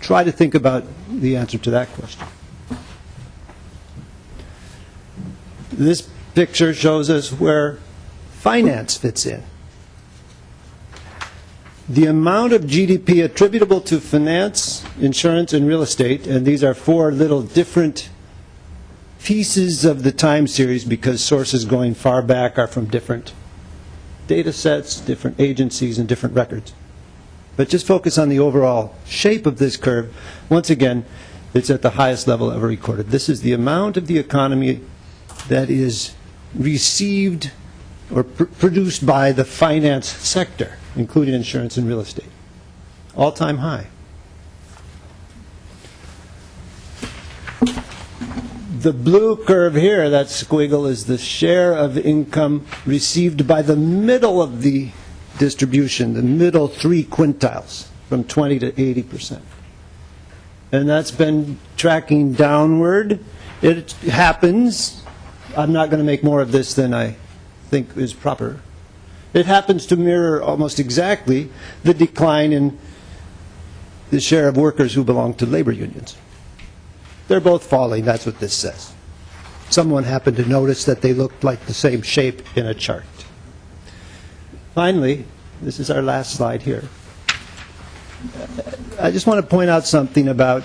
try to think about the answer to that question. This picture shows us where finance fits in. The amount of GDP attributable to finance, insurance, and real estate, and these are 4 little different pieces of the time series because sources going far back are from different data sets, different agencies, and different records. But just focus on the overall shape of this curve. Once again, it's at the highest level ever recorded. This is the amount of the economy that is received or produced by the finance sector, including insurance and real estate. All-time high. The blue curve here, that squiggle, is the share of income received by the middle of the distribution, the middle 3 quintiles, from 20 to 80%. And that's been tracking downward. It happens. I'm not going to make more of this than I think is proper. It happens to mirror almost exactly the decline in the share of workers who belong to labor unions. They're both falling, that's what this says. Someone happened to notice that they looked like the same shape in a chart. Finally, this is our last slide here. I just want to point out something about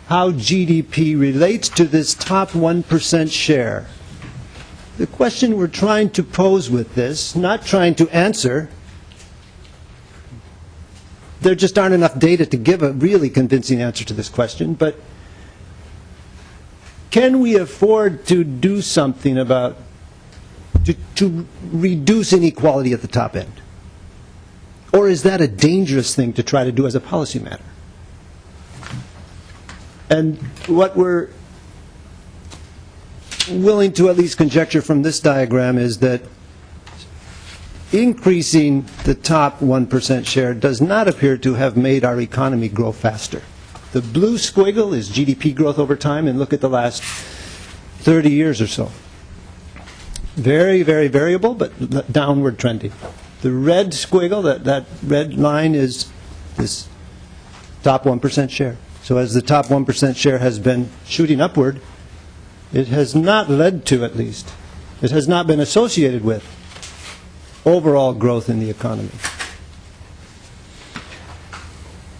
how GDP relates to this top 1% share The question we're trying to pose with this, not trying to answer, there just aren't enough data to give a really convincing answer to this question, but can we afford to do something about, to reduce inequality at the top end? Or is that a dangerous thing to try to do as a policy matter? And what we're willing to at least conjecture from this diagram is that increasing the top 1% share does not appear to have made our economy grow faster. The blue squiggle is GDP growth over time, and look at the last 30 years or so. Very, very variable, but downward trending. The red squiggle, that red line, is this top 1% share. So as the top 1% share has been shooting upward, it has not led to, at least, it has not been associated with overall growth in the economy.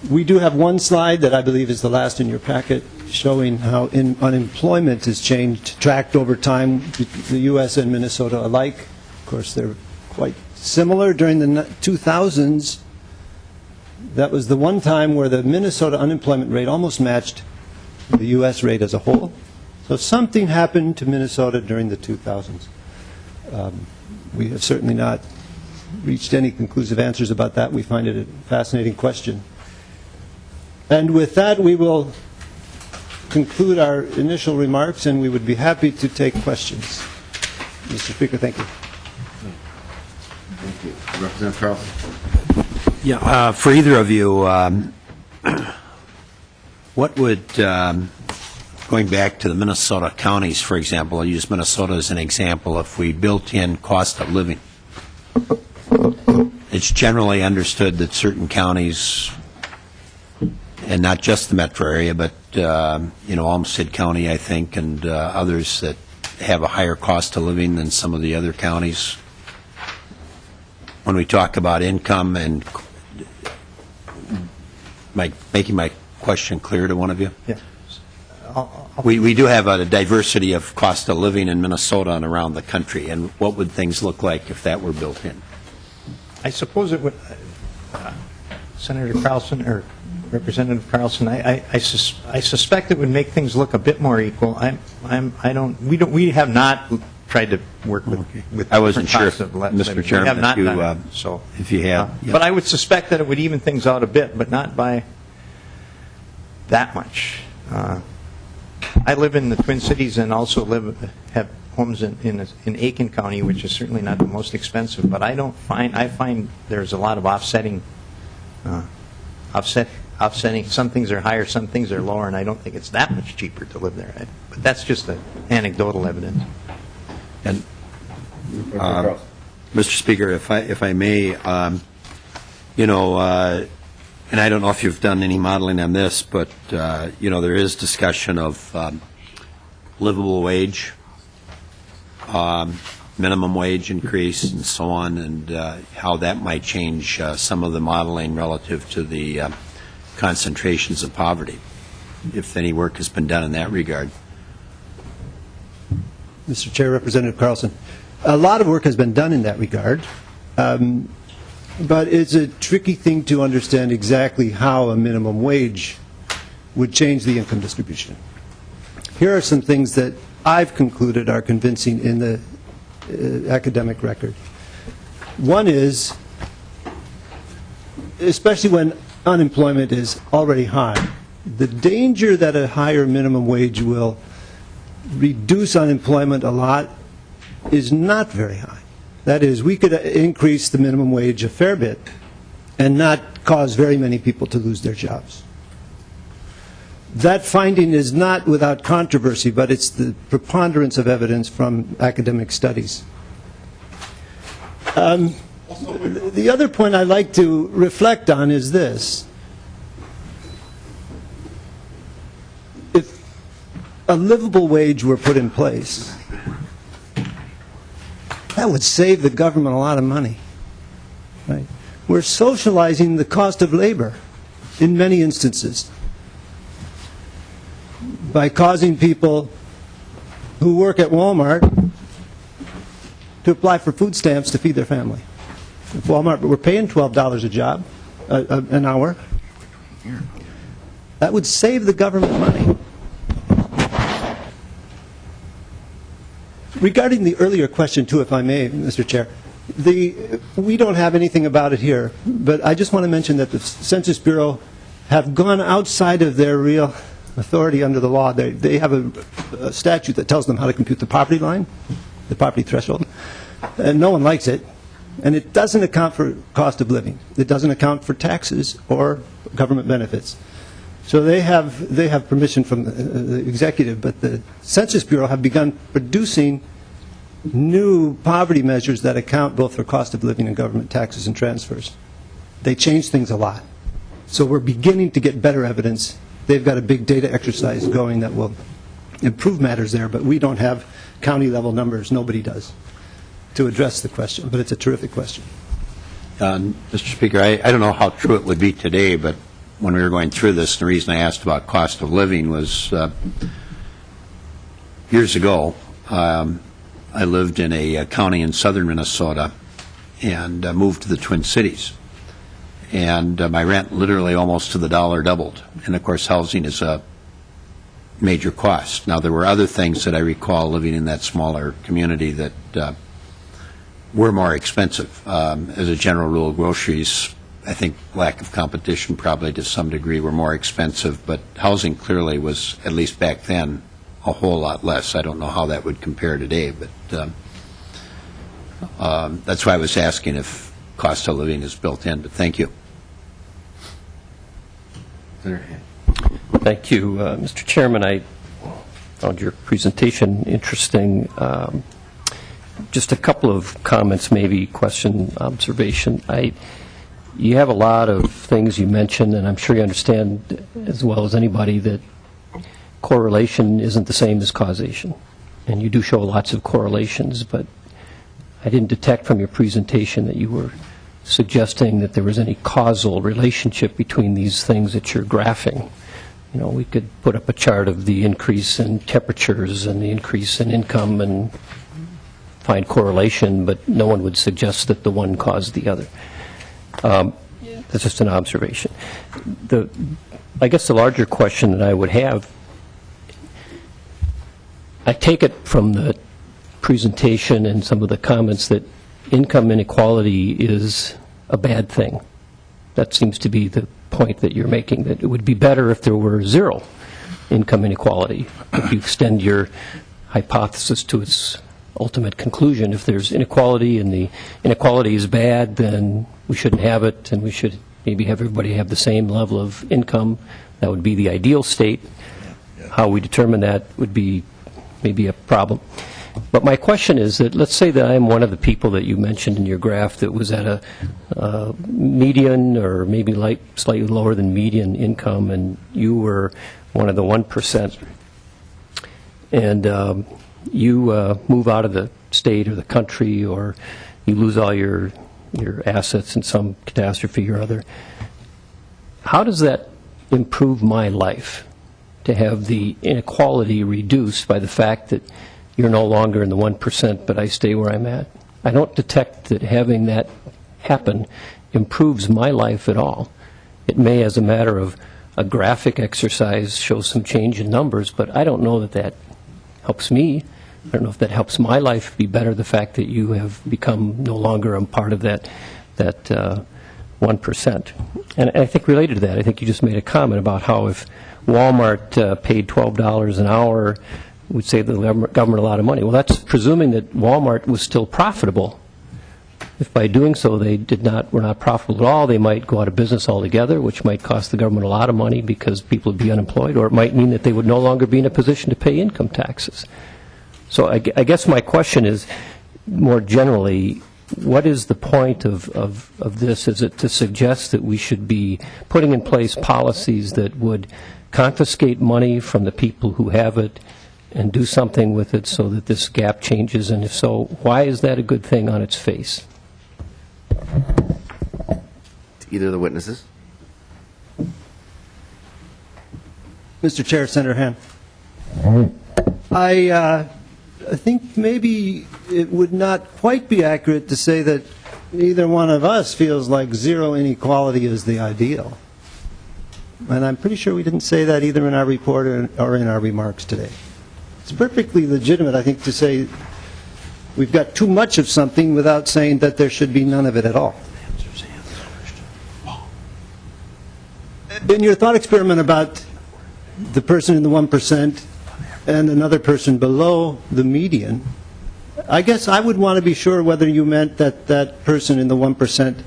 We do have one slide that I believe is the last in your packet, showing how unemployment has changed, tracked over time, the U.S. and Minnesota alike. Of course, they're quite similar. During the 2000s, that was the one time where the Minnesota unemployment rate almost matched the U.S. rate as a whole. So something happened to Minnesota during the 2000s. We have certainly not reached any conclusive answers about that. We find it a fascinating question. And with that, we will conclude our initial remarks, and we would be happy to take questions. Mr. Speaker, thank you. Thank you. Representative Carlson. Yeah, for either of you, what would, going back to the Minnesota counties, for example, I'll use Minnesota as an example, if we built in cost of living. It's generally understood that certain counties, and not just the metro area, but Olmsted County, I think, and others that have a higher cost of living than some of the other counties. When we talk about income, and making my question clear to one of you? Yeah. We do have a diversity of cost of living in Minnesota and around the country, and what would things look like if that were built in? I suppose it would, Senator Carlson, or Representative Carlson, I suspect it would make things look a bit more equal. We have not tried to work with I wasn't sure, Mr. Chairman, we have not if you, done that, so if you have. But I would suspect that it would even things out a bit, but not by that much. I live in the Twin Cities and also have homes in Aiken County, which is certainly not the most expensive. But I find there's a lot of offsetting. Some things are higher, some things are lower, and I don't think it's that much cheaper to live there. But that's just the anecdotal evidence. And Mr. Speaker, if I may, and I don't know if you've done any modeling on this, but there is discussion of livable wage, minimum wage increase, and so on, and how that might change some of the modeling relative to the concentrations of poverty, if any work has been done in that regard. Mr. Chair, Representative Carlson, a lot of work has been done in that regard, but it's a tricky thing to understand exactly how a minimum wage would change the income distribution. Here are some things that I've concluded are convincing in the academic record. One is, especially when unemployment is already high, the danger that a higher minimum wage will reduce unemployment a lot is not very high. That is, we could increase the minimum wage a fair bit and not cause very many people to lose their jobs. That finding is not without controversy, but it's the preponderance of evidence from academic studies. The other point I'd like to reflect on is this. If a livable wage were put in place, that would save the government a lot of money. Right? We're socializing the cost of labor in many instances by causing people who work at Walmart to apply for food stamps to feed their family. If Walmart were paying $12 a job, an hour, that would save the government money. Regarding the earlier question, too, if I may, Mr. Chair, we don't have anything about it here, but I just want to mention that the Census Bureau have gone outside of their real authority under the law. They have a statute that tells them how to compute the poverty line, the poverty threshold, and no one likes it. And it doesn't account for cost of living. It doesn't account for taxes or government benefits. So they have permission from the executive, but the Census Bureau have begun producing new poverty measures that account both for cost of living and government taxes and transfers. They change things a lot. So we're beginning to get better evidence. They've got a big data exercise going that will improve matters there, but we don't have county-level numbers. Nobody does, to address the question. But it's a terrific question. Mr. Speaker, I don't know how true it would be today, but when we were going through this, the reason I asked about cost of living was years ago, I lived in a county in southern Minnesota and moved to the Twin Cities. And my rent literally almost to the dollar doubled. And of course, housing is a major cost. Now, there were other things that I recall living in that smaller community that were more expensive. As a general rule, groceries, I think lack of competition probably to some degree were more expensive, but housing clearly was, at least back then, a whole lot less. I don't know how that would compare today, but that's why I was asking if cost of living is built in, but thank you. Thank you, Mr. Chairman. I found your presentation interesting. Just a couple of comments, maybe question, observation. You have a lot of things you mentioned, and I'm sure you understand as well as anybody that correlation isn't the same as causation. And you do show lots of correlations, but I didn't detect from your presentation that you were suggesting that there was any causal relationship between these things that you're graphing. You know, we could put up a chart of the increase in temperatures and the increase in income and find correlation, but no one would suggest that the one caused the other. That's just an observation. I guess the larger question that I would have, I take it from the presentation and some of the comments that income inequality is a bad thing. That seems to be the point that you're making, that it would be better if there were zero income inequality. If you extend your hypothesis to its ultimate conclusion, if there's inequality and the inequality is bad, then we shouldn't have it, and we should maybe have everybody have the same level of income. That would be the ideal state. How we determine that would be maybe a problem. But my question is that let's say that I'm one of the people that you mentioned in your graph that was at a median or maybe slightly lower than median income, and you were one of the 1%. And you move out of the state or the country, or you lose all your assets in some catastrophe or other. How does that improve my life to have the inequality reduced by the fact that you're no longer in the 1%, but I stay where I'm at? I don't detect that having that happen improves my life at all. It may, as a matter of a graphic exercise, show some change in numbers, but I don't know that that helps me. I don't know if that helps my life be better, the fact that you have become no longer a part of that 1%. And I think related to that, I think you just made a comment about how if Walmart paid $12 an hour, would save the government a lot of money. Well, that's presuming that Walmart was still profitable. If by doing so they were not profitable at all, they might go out of business altogether, which might cost the government a lot of money because people would be unemployed, or it might mean that they would no longer be in a position to pay income taxes. So I guess my question is, more generally, what is the point of this? Is it to suggest that we should be putting in place policies that would confiscate money from the people who have it and do something with it so that this gap changes? And if so, why is that a good thing on its face? Either of the witnesses. Mr. Chair, Senator Hand. I think maybe it would not quite be accurate to say that either one of us feels like zero inequality is the ideal. And I'm pretty sure we didn't say that either in our report or in our remarks today. It's perfectly legitimate, I think, to say we've got too much of something without saying that there should be none of it at all. In your thought experiment about the person in the 1% and another person below the median, I guess I would want to be sure whether you meant that that person in the 1%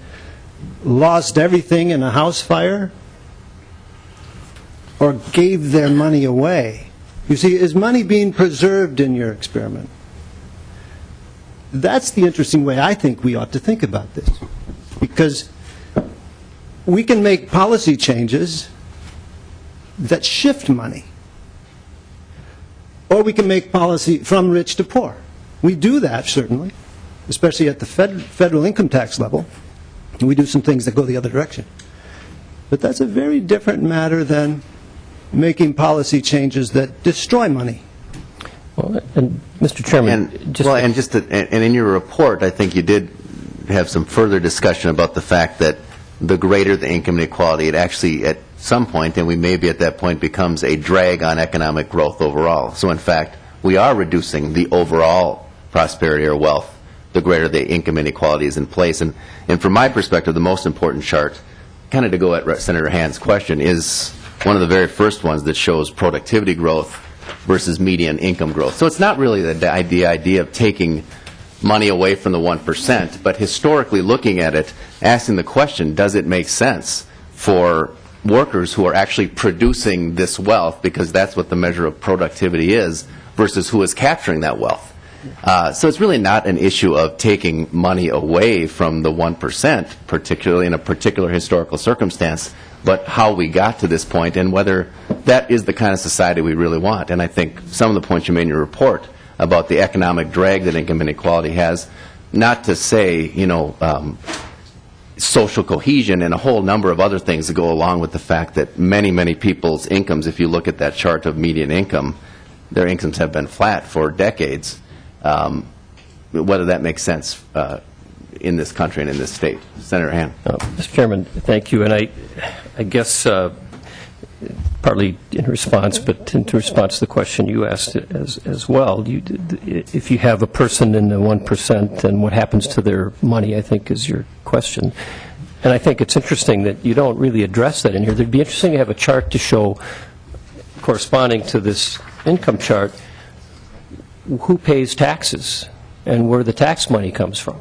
lost everything in a house fire or gave their money away. You see, is money being preserved in your experiment? That's the interesting way I think we ought to think about this. Because we can make policy changes that shift money. Or we can make policy from rich to poor. We do that, certainly, especially at the federal income tax level. We do some things that go the other direction. But that's a very different matter than making policy changes that destroy money. Well, and Mr. Chairman, and in your report, I think you did have some further discussion about the fact that the greater the income inequality, it actually, at some point, and we may be at that point, becomes a drag on economic growth overall. So, in fact, we are reducing the overall prosperity or wealth the greater the income inequality is in place. And from my perspective, the most important chart, kind of to go at Senator Hand's question, is one of the very first ones that shows productivity growth versus median income growth. So it's not really the idea of taking money away from the 1%, but historically looking at it, asking the question, does it make sense for workers who are actually producing this wealth, because that's what the measure of productivity is, versus who is capturing that wealth? So it's really not an issue of taking money away from the 1%, particularly in a particular historical circumstance, but how we got to this point and whether that is the kind of society we really want. And I think some of the points you made in your report about the economic drag that income inequality has, not to say, social cohesion and a whole number of other things that go along with the fact that many, many people's incomes, if you look at that chart of median income, their incomes have been flat for decades. Whether that makes sense in this country and in this state. Senator Hand. Mr. Chairman, thank you. And I guess partly in response, but in response to the question you asked as well, if you have a person in the 1%, then what happens to their money, I think, is your question. And I think it's interesting that you don't really address that in here. It'd be interesting to have a chart to show, corresponding to this income chart, who pays taxes and where the tax money comes from.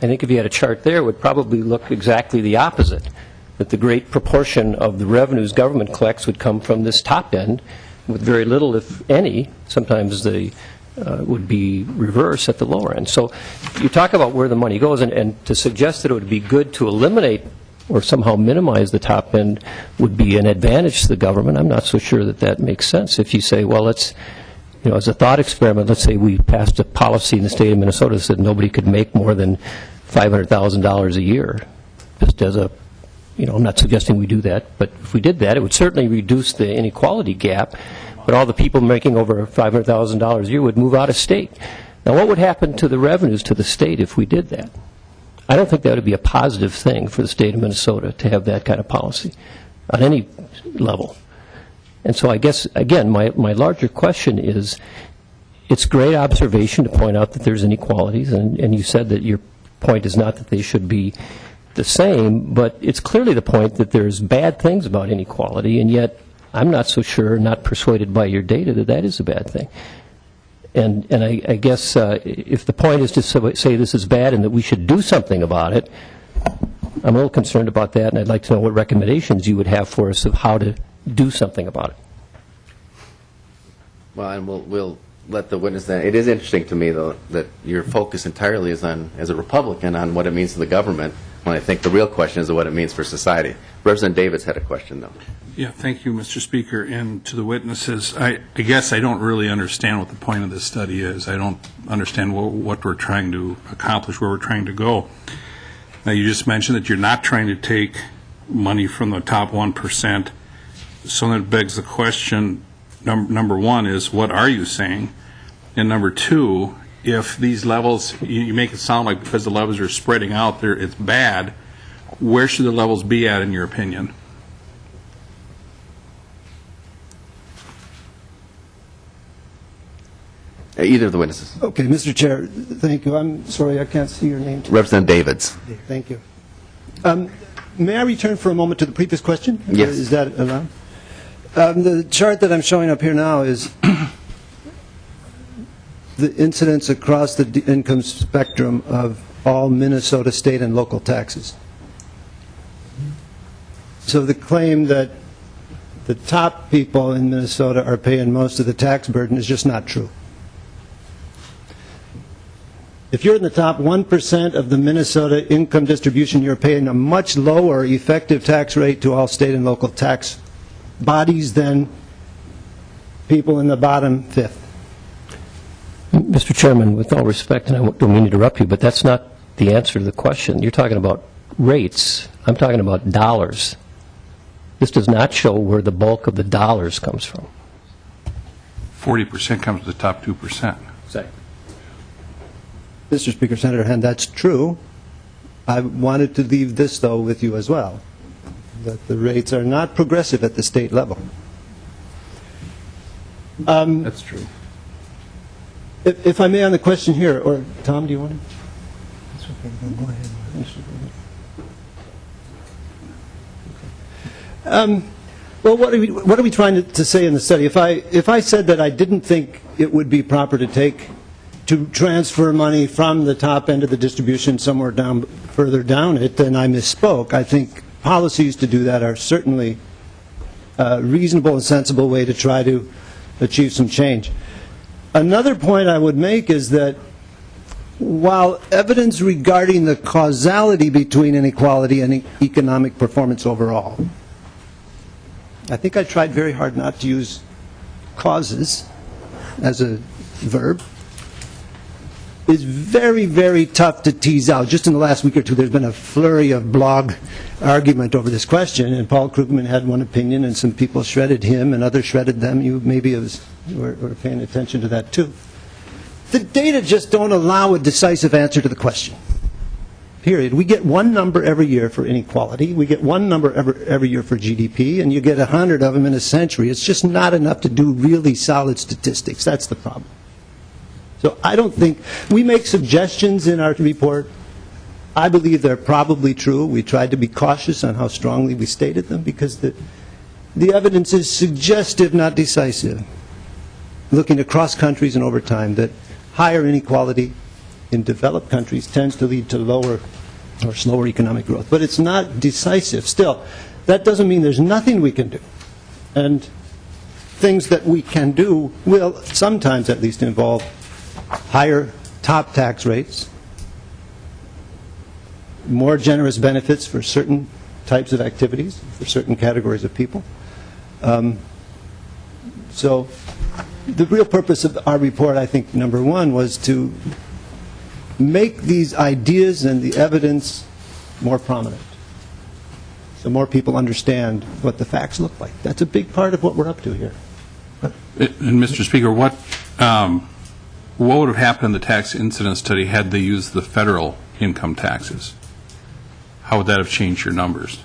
I think if you had a chart there, it would probably look exactly the opposite, that the great proportion of the revenues government collects would come from this top end, with very little, if any. Sometimes they would be reverse at the lower end. So you talk about where the money goes, and to suggest that it would be good to eliminate or somehow minimize the top end would be an advantage to the government. I'm not so sure that that makes sense. If you say, well, let's, as a thought experiment, let's say we passed a policy in the state of Minnesota that said nobody could make more than $500,000 a year. Just as a, I'm not suggesting we do that, but if we did that, it would certainly reduce the inequality gap, but all the people making over $500,000 a year would move out of state. Now, what would happen to the revenues to the state if we did that? I don't think that would be a positive thing for the state of Minnesota to have that kind of policy on any level. And so I guess, again, my larger question is, it's great observation to point out that there's inequalities, and you said that your point is not that they should be the same, but it's clearly the point that there's bad things about inequality, and yet I'm not so sure, not persuaded by your data, that that is a bad thing. And I guess if the point is to say this is bad and that we should do something about it, I'm a little concerned about that, and I'd like to know what recommendations you would have for us of how to do something about it. Well, and we'll let the witness that. It is interesting to me, though, that your focus entirely is on, as a Republican, on what it means to the government, when I think the real question is what it means for society. Representative Davids had a question, though. Yeah, thank you, Mr. Speaker. And to the witnesses, I guess I don't really understand what the point of this study is. I don't understand what we're trying to accomplish, where we're trying to go. Now, you just mentioned that you're not trying to take money from the top 1%. So that begs the question, number one is, what are you saying? And number two, if these levels, you make it sound like because the levels are spreading out there, it's bad, where should the levels be at, in your opinion? Either of the witnesses. Okay, Mr. Chair, thank you. I'm sorry, I can't see your name. Representative Davids. Thank you. May I return for a moment to the previous question? Yes. Is that allowed? The chart that I'm showing up here now is the incidence across the income spectrum of all Minnesota state and local taxes. So the claim that the top people in Minnesota are paying most of the tax burden is just not true. If you're in the top 1% of the Minnesota income distribution, you're paying a much lower effective tax rate to all state and local tax bodies than people in the bottom fifth. Mr. Chairman, with all respect, and I don't mean to interrupt you, but that's not the answer to the question. You're talking about rates. I'm talking about dollars. This does not show where the bulk of the dollars comes from. 40% comes to the top 2%. Exactly. Mr. Speaker, Senator Henn, that's true. I wanted to leave this, though, with you as well, that the rates are not progressive at the state level. That's true. If I may, on the question here, or Tom, do you want to? Go ahead. Well, what are we trying to say in the study? If I said that I didn't think it would be proper to transfer money from the top end of the distribution somewhere down, further down it, then I misspoke. I think policies to do that are certainly a reasonable and sensible way to try to achieve some change. Another point I would make is that while evidence regarding the causality between inequality and economic performance overall, I think I tried very hard not to use causes as a verb, is very, very tough to tease out. Just in the last week or two, there's been a flurry of blog argument over this question, and Paul Krugman had one opinion, and some people shredded him, and others shredded them. You maybe were paying attention to that, too. The data just don't allow a decisive answer to the question. Period. We get one number every year for inequality. We get one number every year for GDP, and you get 100 of them in a century. It's just not enough to do really solid statistics. That's the problem. So I don't think we make suggestions in our report. I believe they're probably true. We tried to be cautious on how strongly we stated them because the evidence is suggestive, not decisive, looking across countries and over time, that higher inequality in developed countries tends to lead to lower or slower economic growth. But it's not decisive. Still, that doesn't mean there's nothing we can do. And things that we can do will sometimes at least involve higher top tax rates, more generous benefits for certain types of activities, for certain categories of people. So the real purpose of our report, I think, number one, was to make these ideas and the evidence more prominent, so more people understand what the facts look like. That's a big part of what we're up to here. And Mr. Speaker, what would have happened in the tax incidence study had they used the federal income taxes? How would that have changed your numbers?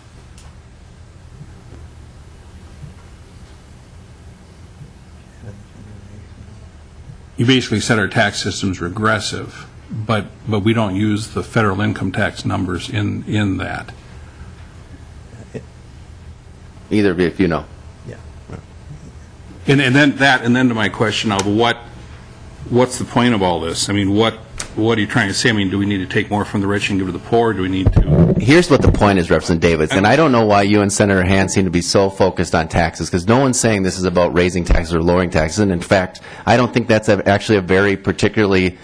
You basically said our tax system's regressive, but we don't use the federal income tax numbers in that. Either of you, if you know. Yeah. And then to my question of what's the point of all this? I mean, what are you trying to say? I mean, do we need to take more from the rich and give to the poor? Do we need to? Here's what the point is, Representative Davids, and I don't know why you and Senator Hand seem to be so focused on taxes, because no one's saying this is about raising taxes or lowering taxes, and in fact, I don't think that's actually a very particularly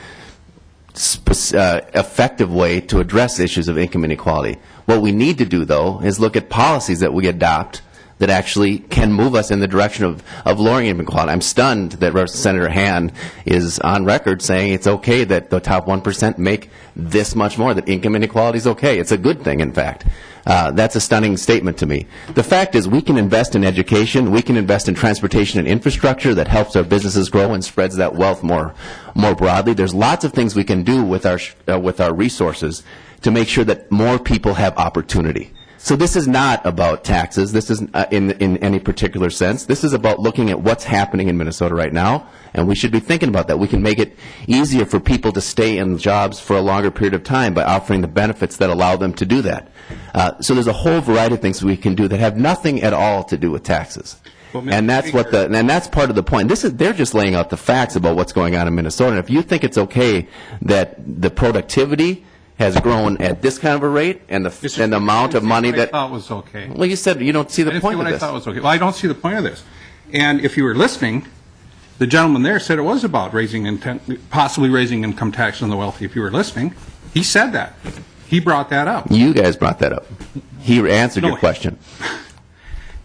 effective way to address issues of income inequality. What we need to do, though, is look at policies that we adopt that actually can move us in the direction of lowering inequality. I'm stunned that Senator Han is on record saying it's okay that the top 1% make this much more, that income inequality is okay. It's a good thing, in fact. That's a stunning statement to me. The fact is we can invest in education, we can invest in transportation and infrastructure that helps our businesses grow and spreads that wealth more broadly. There's lots of things we can do with our resources to make sure that more people have opportunity. So this is not about taxes. This isn't in any particular sense. This is about looking at what's happening in Minnesota right now, and we should be thinking about that. We can make it easier for people to stay in jobs for a longer period of time by offering the benefits that allow them to do that. So there's a whole variety of things we can do that have nothing at all to do with taxes. And that's that's part of the point. They're just laying out the facts about what's going on in Minnesota. And if you think it's okay that the productivity has grown at this kind of a rate, and the amount of money that... I thought was okay. Well, you said you don't see the point of this. I thought was okay. Well, I don't see the point of this. And if you were listening, the gentleman there said it was about possibly raising income tax on the wealthy. If you were listening, he said that. He brought that up. You guys brought that up. He answered your question.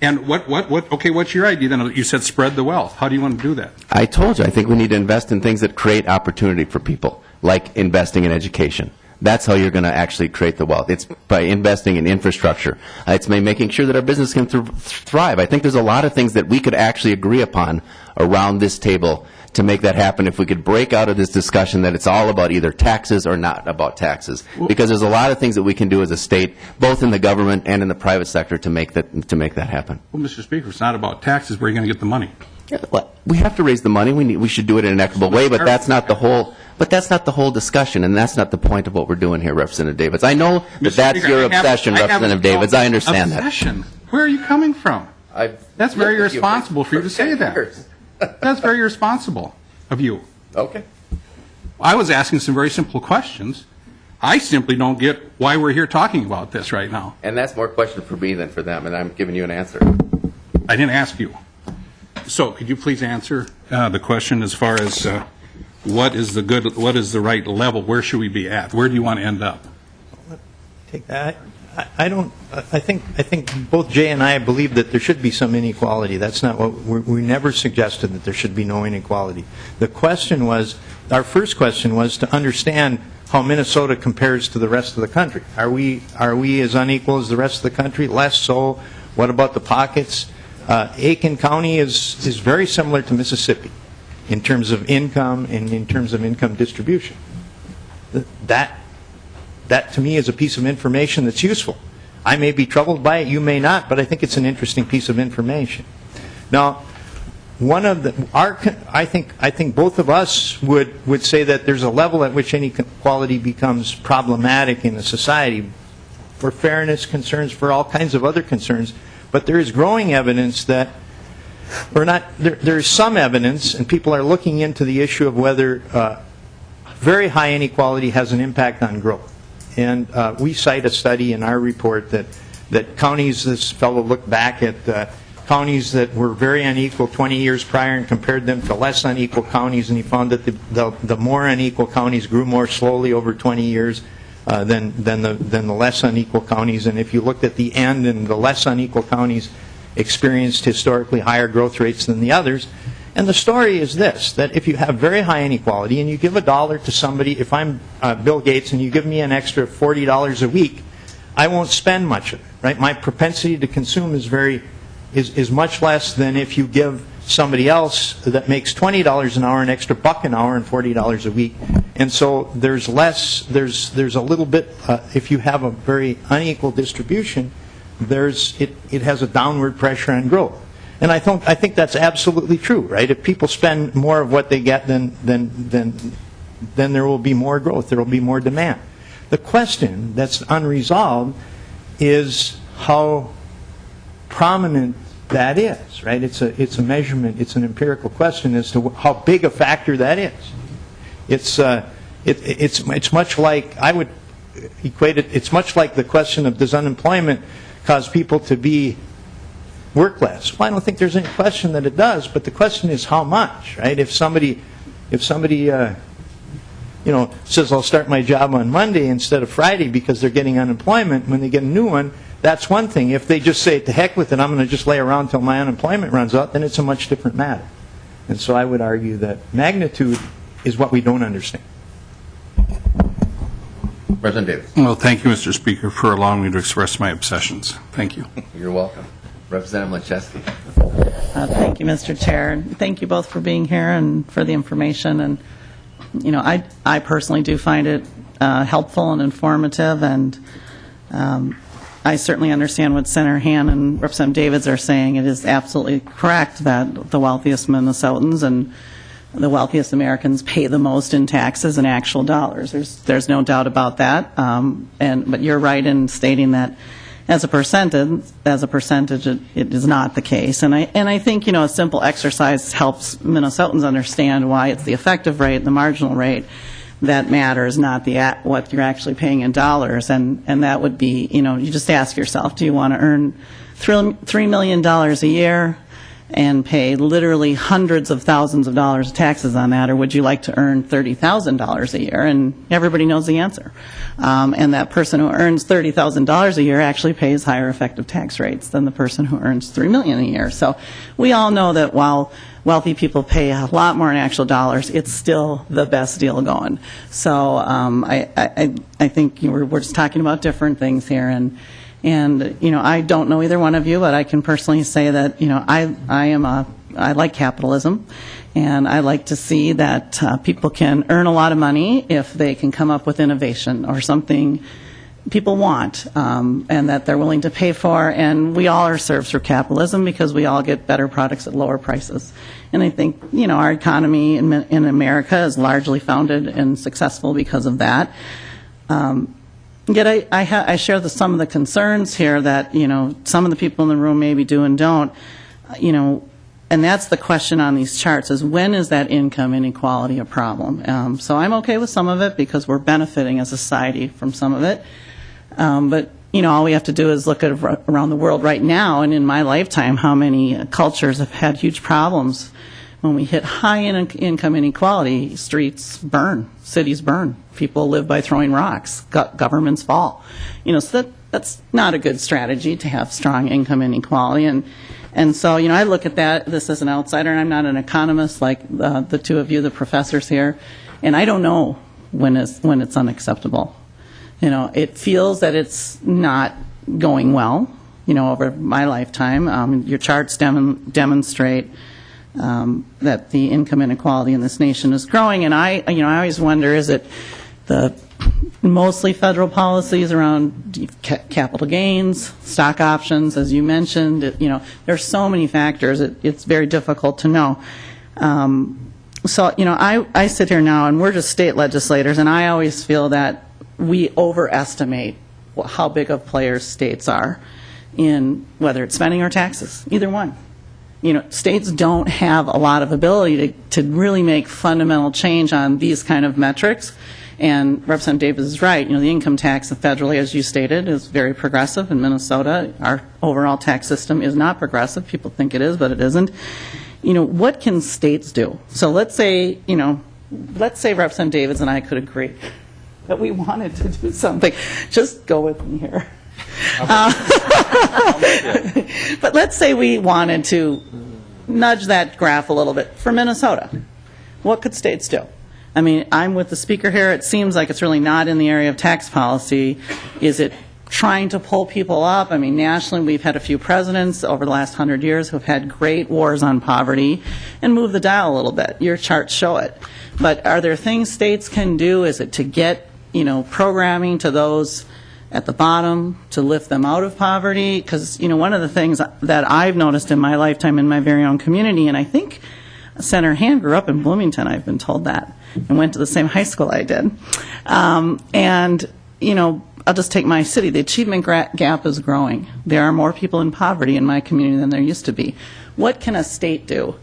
And what's your idea then? You said spread the wealth. How do you want to do that? I told you, I think we need to invest in things that create opportunity for people, like investing in education. That's how you're going to actually create the wealth. It's by investing in infrastructure. It's by making sure that our business can thrive. I think there's a lot of things that we could actually agree upon around this table to make that happen if we could break out of this discussion that it's all about either taxes or not about taxes. Because there's a lot of things that we can do as a state, both in the government and in the private sector, to make that happen. Well, Mr. Speaker, it's not about taxes. Where are you going to get the money? Well, we have to raise the money. We should do it in an equitable way, but that's not the whole... But that's not the whole discussion, and that's not the point of what we're doing here, Representative Davids. I know that that's your obsession, Representative Davids. I understand that. Obsession? Where are you coming from? That's very irresponsible for you to say that. That's very irresponsible of you. Okay. I was asking some very simple questions. I simply don't get why we're here talking about this right now. And that's more a question for me than for them, and I'm giving you an answer. I didn't ask you. So could you please answer the question as far as what is the right level? Where should we be at? Where do you want to end up? Take that. I think both Jay and I believe that there should be some inequality. That's not what we never suggested, that there should be no inequality. The question was, our first question was to understand how Minnesota compares to the rest of the country. Are we as unequal as the rest of the country? Less so. What about the pockets? Aiken County is very similar to Mississippi in terms of income and in terms of income distribution. That to me is a piece of information that's useful. I may be troubled by it, you may not, but I think it's an interesting piece of information. Now, I think both of us would say that there's a level at which inequality becomes problematic in a society for fairness concerns, for all kinds of other concerns. But there is growing evidence that, there's some evidence, and people are looking into the issue of whether very high inequality has an impact on growth. And we cite a study in our report that counties, this fellow looked back at counties that were very unequal 20 years prior and compared them to less unequal counties, and he found that the more unequal counties grew more slowly over 20 years than the less unequal counties. And if you looked at the end, and the less unequal counties experienced historically higher growth rates than the others. And the story is this, that if you have very high inequality and you give $1 to somebody, if I'm Bill Gates and you give me an extra $40 a week, I won't spend much of it, right? My propensity to consume is much less than if you give somebody else that makes $20 an hour an extra $1 an hour and $40 a week. And so there's a little bit, if you have a very unequal distribution, it has a downward pressure on growth. And I think that's absolutely true, right? If people spend more of what they get, then there will be more growth. There will be more demand. The question that's unresolved is how prominent that is, right? It's a measurement. It's an empirical question as to how big a factor that is. It's much like, I would equate it. It's much like the question of, does unemployment cause people to be work less? Well, I don't think there's any question that it does, but the question is how much, right? If somebody says, I'll start my job on Monday instead of Friday because they're getting unemployment, when they get a new one, that's one thing. If they just say, to heck with it, I'm going to just lay around until my unemployment runs out, then it's a much different matter. And so I would argue that magnitude is what we don't understand. President Davis. Well, thank you, Mr. Speaker, for allowing me to express my obsessions. Thank you. You're welcome. Representative Lechewski. Thank you, Mr. Chair. And thank you both for being here and for the information. And, you know, I personally do find it helpful and informative, and I certainly understand what Senator Han and Representative Davids are saying. It is absolutely correct that the wealthiest Minnesotans and the wealthiest Americans pay the most in taxes in actual dollars. There's no doubt about that. But you're right in stating that as a percentage, it is not the case. And I think, you know, a simple exercise helps Minnesotans understand why it's the effective rate, the marginal rate, that matters, not what you're actually paying in dollars. And that would be, you know, you just ask yourself, do you want to earn $3 million a year and pay literally hundreds of thousands of dollars of taxes on that, or would you like to earn $30,000 a year? And everybody knows the answer. And that person who earns $30,000 a year actually pays higher effective tax rates than the person who earns $3 million a year. So we all know that while wealthy people pay a lot more in actual dollars, it's still the best deal going. So I think we're just talking about different things here. And you know, I don't know either one of you, but I can personally say that, you know, I like capitalism, and I like to see that people can earn a lot of money if they can come up with innovation or something people want, and that they're willing to pay for. And we all are served through capitalism because we all get better products at lower prices. And I think, you know, our economy in America is largely founded and successful because of that. Yet I share some of the concerns here that, you know, some of the people in the room maybe do and don't, you know, and that's the question on these charts, is when is that income inequality a problem? So I'm okay with some of it because we're benefiting as a society from some of it. But, you know, all we have to do is look at around the world right now, and in my lifetime, how many cultures have had huge problems. When we hit high income inequality, streets burn, cities burn, people live by throwing rocks, governments fall. You know, so that's not a good strategy to have strong income inequality. And so, you know, I look at this as an outsider, and I'm not an economist like the two of you, the professors here, and I don't know when it's unacceptable. You know, it feels that it's not going well, you know, over my lifetime. Your charts demonstrate that the income inequality in this nation is growing, and I always wonder, is it the mostly federal policies around capital gains, stock options, as you mentioned? You know, there's so many factors. It's very difficult to know. So, you know, I sit here now, and we're just state legislators, and I always feel that we overestimate how big of players states are in whether it's spending or taxes, either one. You know, states don't have a lot of ability to really make fundamental change on these kind of metrics. And Representative Davis is right. You know, the income tax federally, as you stated, is very progressive. In Minnesota, our overall tax system is not progressive. People think it is, but it isn't. You know, what can states do? So let's say Representative Davis and I could agree that we wanted to do something. Just go with me here. But let's say we wanted to nudge that graph a little bit for Minnesota. What could states do? I mean, I'm with the speaker here. It seems like it's really not in the area of tax policy. Is it trying to pull people up? I mean, nationally, we've had a few presidents over the last 100 years who've had great wars on poverty and move the dial a little bit. Your charts show it. But are there things states can do? Is it to get, you know, programming to those at the bottom to lift them out of poverty? Because, you know, one of the things that I've noticed in my lifetime in my very own community, and I think Senator Han grew up in Bloomington, I've been told that, and went to the same high school I did. And, you know, I'll just take my city. The achievement gap is growing. There are more people in poverty in my community than there used to be. What can a state do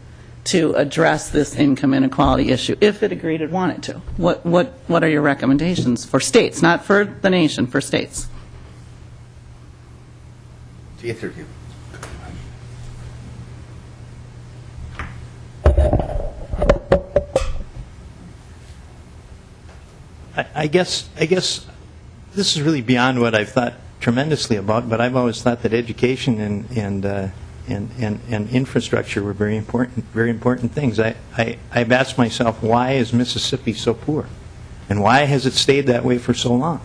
to address this income inequality issue if it agreed it wanted to? What are your recommendations for states, not for the nation, for states? To you, third. I guess this is really beyond what I've thought tremendously about, but I've always thought that education and infrastructure were very important things. I've asked myself, why is Mississippi so poor? And why has it stayed that way for so long?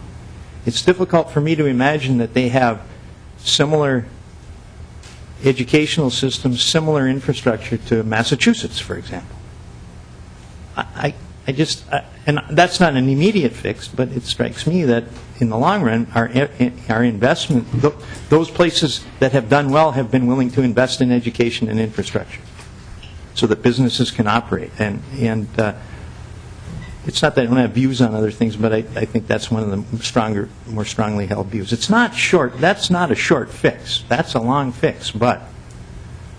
It's difficult for me to imagine that they have similar educational systems, similar infrastructure to Massachusetts, for example. And that's not an immediate fix, but it strikes me that in the long run, our investment, those places that have done well have been willing to invest in education and infrastructure so that businesses can operate. And it's not that I don't have views on other things, but I think that's one of the more strongly held views. It's not short. That's not a short fix. That's a long fix, but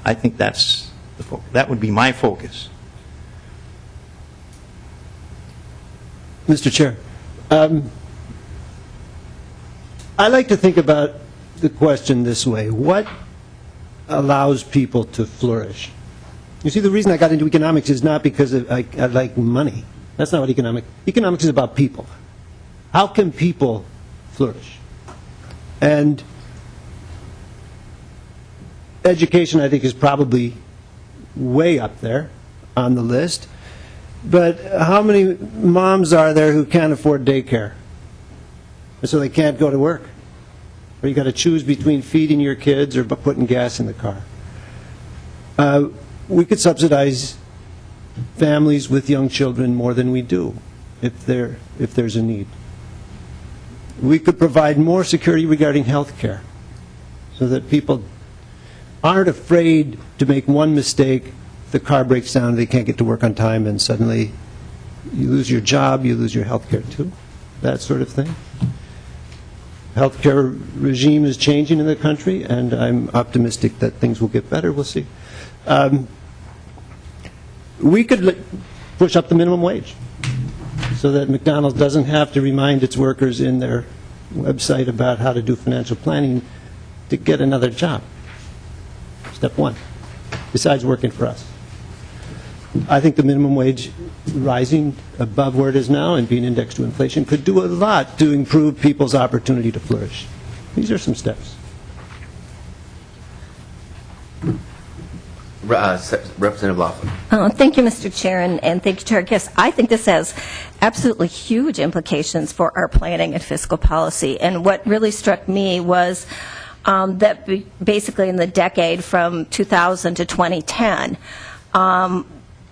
I think that would be my focus. Mr. Chair, I like to think about the question this way. What allows people to flourish? You see, the reason I got into economics is not because I like money. That's not what economics is about people. How can people flourish? And education, I think, is probably way up there on the list. But how many moms are there who can't afford daycare? And so they can't go to work. Or you got to choose between feeding your kids or putting gas in the car. We could subsidize families with young children more than we do if there's a need. We could provide more security regarding health care so that people aren't afraid to make one mistake, the car breaks down, they can't get to work on time, and suddenly you lose your job, you lose your health care too, that sort of thing. Health care regime is changing in the country, and I'm optimistic that things will get better. We'll see. We could push up the minimum wage so that McDonald's doesn't have to remind its workers in their website about how to do financial planning to get another job. Step one, besides working for us. I think the minimum wage rising above where it is now and being indexed to inflation could do a lot to improve people's opportunity to flourish. These are some steps. Representative Laughlin. Thank you, Mr. Chair, and thank you to our guests. I think this has absolutely huge implications for our planning and fiscal policy. And what really struck me was that basically in the decade from 2000 to 2010,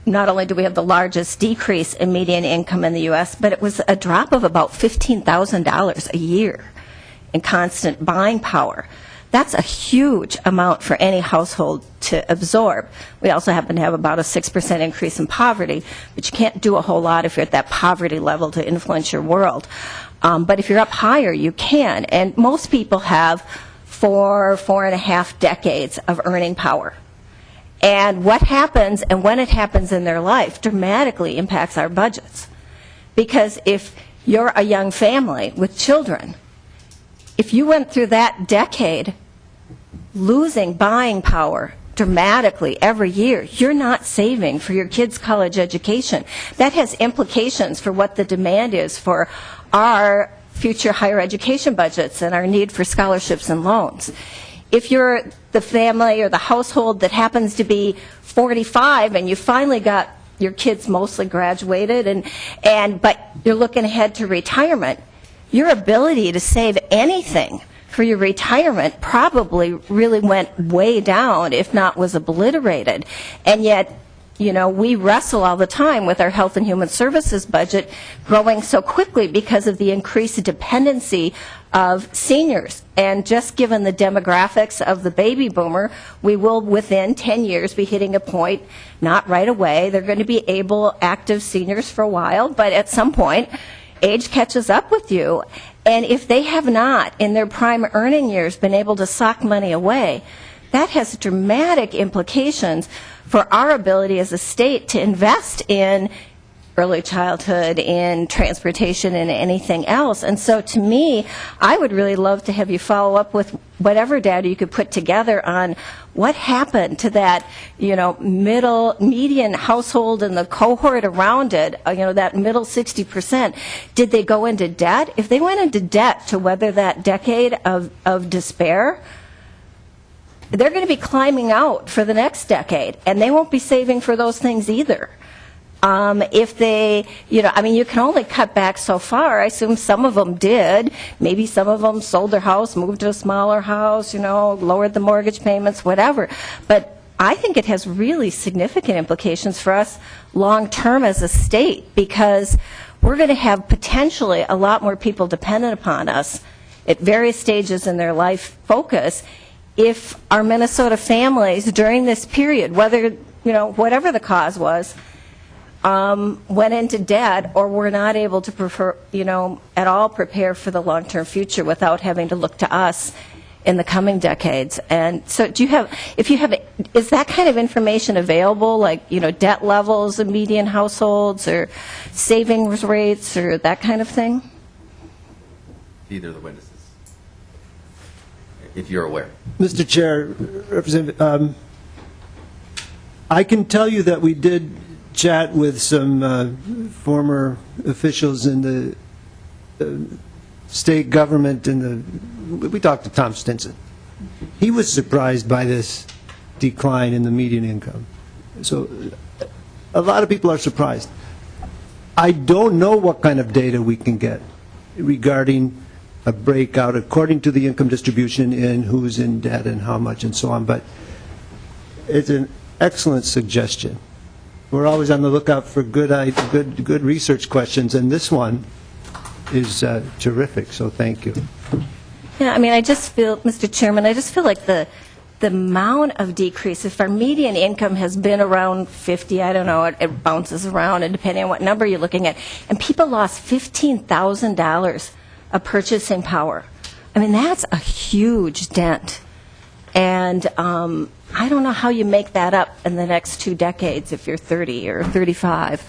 not only do we have the largest decrease in median income in the U.S., but it was a drop of about $15,000 a year in constant buying power. That's a huge amount for any household to absorb. We also happen to have about a 6% increase in poverty, but you can't do a whole lot if you're at that poverty level to influence your world. But if you're up higher, you can. And most people have 4.5 decades of earning power. And what happens and when it happens in their life dramatically impacts our budgets. Because if you're a young family with children, if you went through that decade losing buying power dramatically every year, you're not saving for your kids' college education. That has implications for what the demand is for our future higher education budgets and our need for scholarships and loans. If you're the family or the household that happens to be 45 and you finally got your kids mostly graduated but you're looking ahead to retirement, your ability to save anything for your retirement probably really went way down, if not was obliterated. And yet, you know, we wrestle all the time with our Health and Human Services budget growing so quickly because of the increased dependency of seniors. And just given the demographics of the baby boomer, we will within 10 years be hitting a point, not right away. They're going to be able, active seniors for a while, but at some point, age catches up with you. And if they have not, in their prime earning years, been able to sock money away, that has dramatic implications for our ability as a state to invest in early childhood, in transportation, and anything else. And so to me, I would really love to have you follow up with whatever data you could put together on what happened to that, median household and the cohort around it, that middle 60%. Did they go into debt? If they went into debt to weather that decade of despair, they're going to be climbing out for the next decade, and they won't be saving for those things either. If they, you can only cut back so far. I assume some of them did. Maybe some of them sold their house, moved to a smaller house, lowered the mortgage payments, whatever. But I think it has really significant implications for us long-term as a state, because we're going to have potentially a lot more people dependent upon us at various stages in their life focus if our Minnesota families during this period, whether, whatever the cause was, went into debt or were not able to at all prepare for the long-term future without having to look to us in the coming decades. And so is that kind of information available, like, debt levels of median households or savings rates or that kind of thing? Either of the witnesses, if you're aware. Mr. Chair, Representative, I can tell you that we did chat with some former officials in the state government, we talked to Tom Stinson. He was surprised by this decline in the median income. So a lot of people are surprised. I don't know what kind of data we can get regarding a breakout according to the income distribution in who's in debt and how much and so on, but it's an excellent suggestion. We're always on the lookout for good research questions, and this one is terrific, so thank you. Yeah, I just feel, Mr. Chairman, like the amount of decrease, if our median income has been around 50, I don't know, it bounces around, and depending on what number you're looking at, and people lost $15,000 of purchasing power. That's a huge dent. And I don't know how you make that up in the next 2 decades if you're 30 or 35.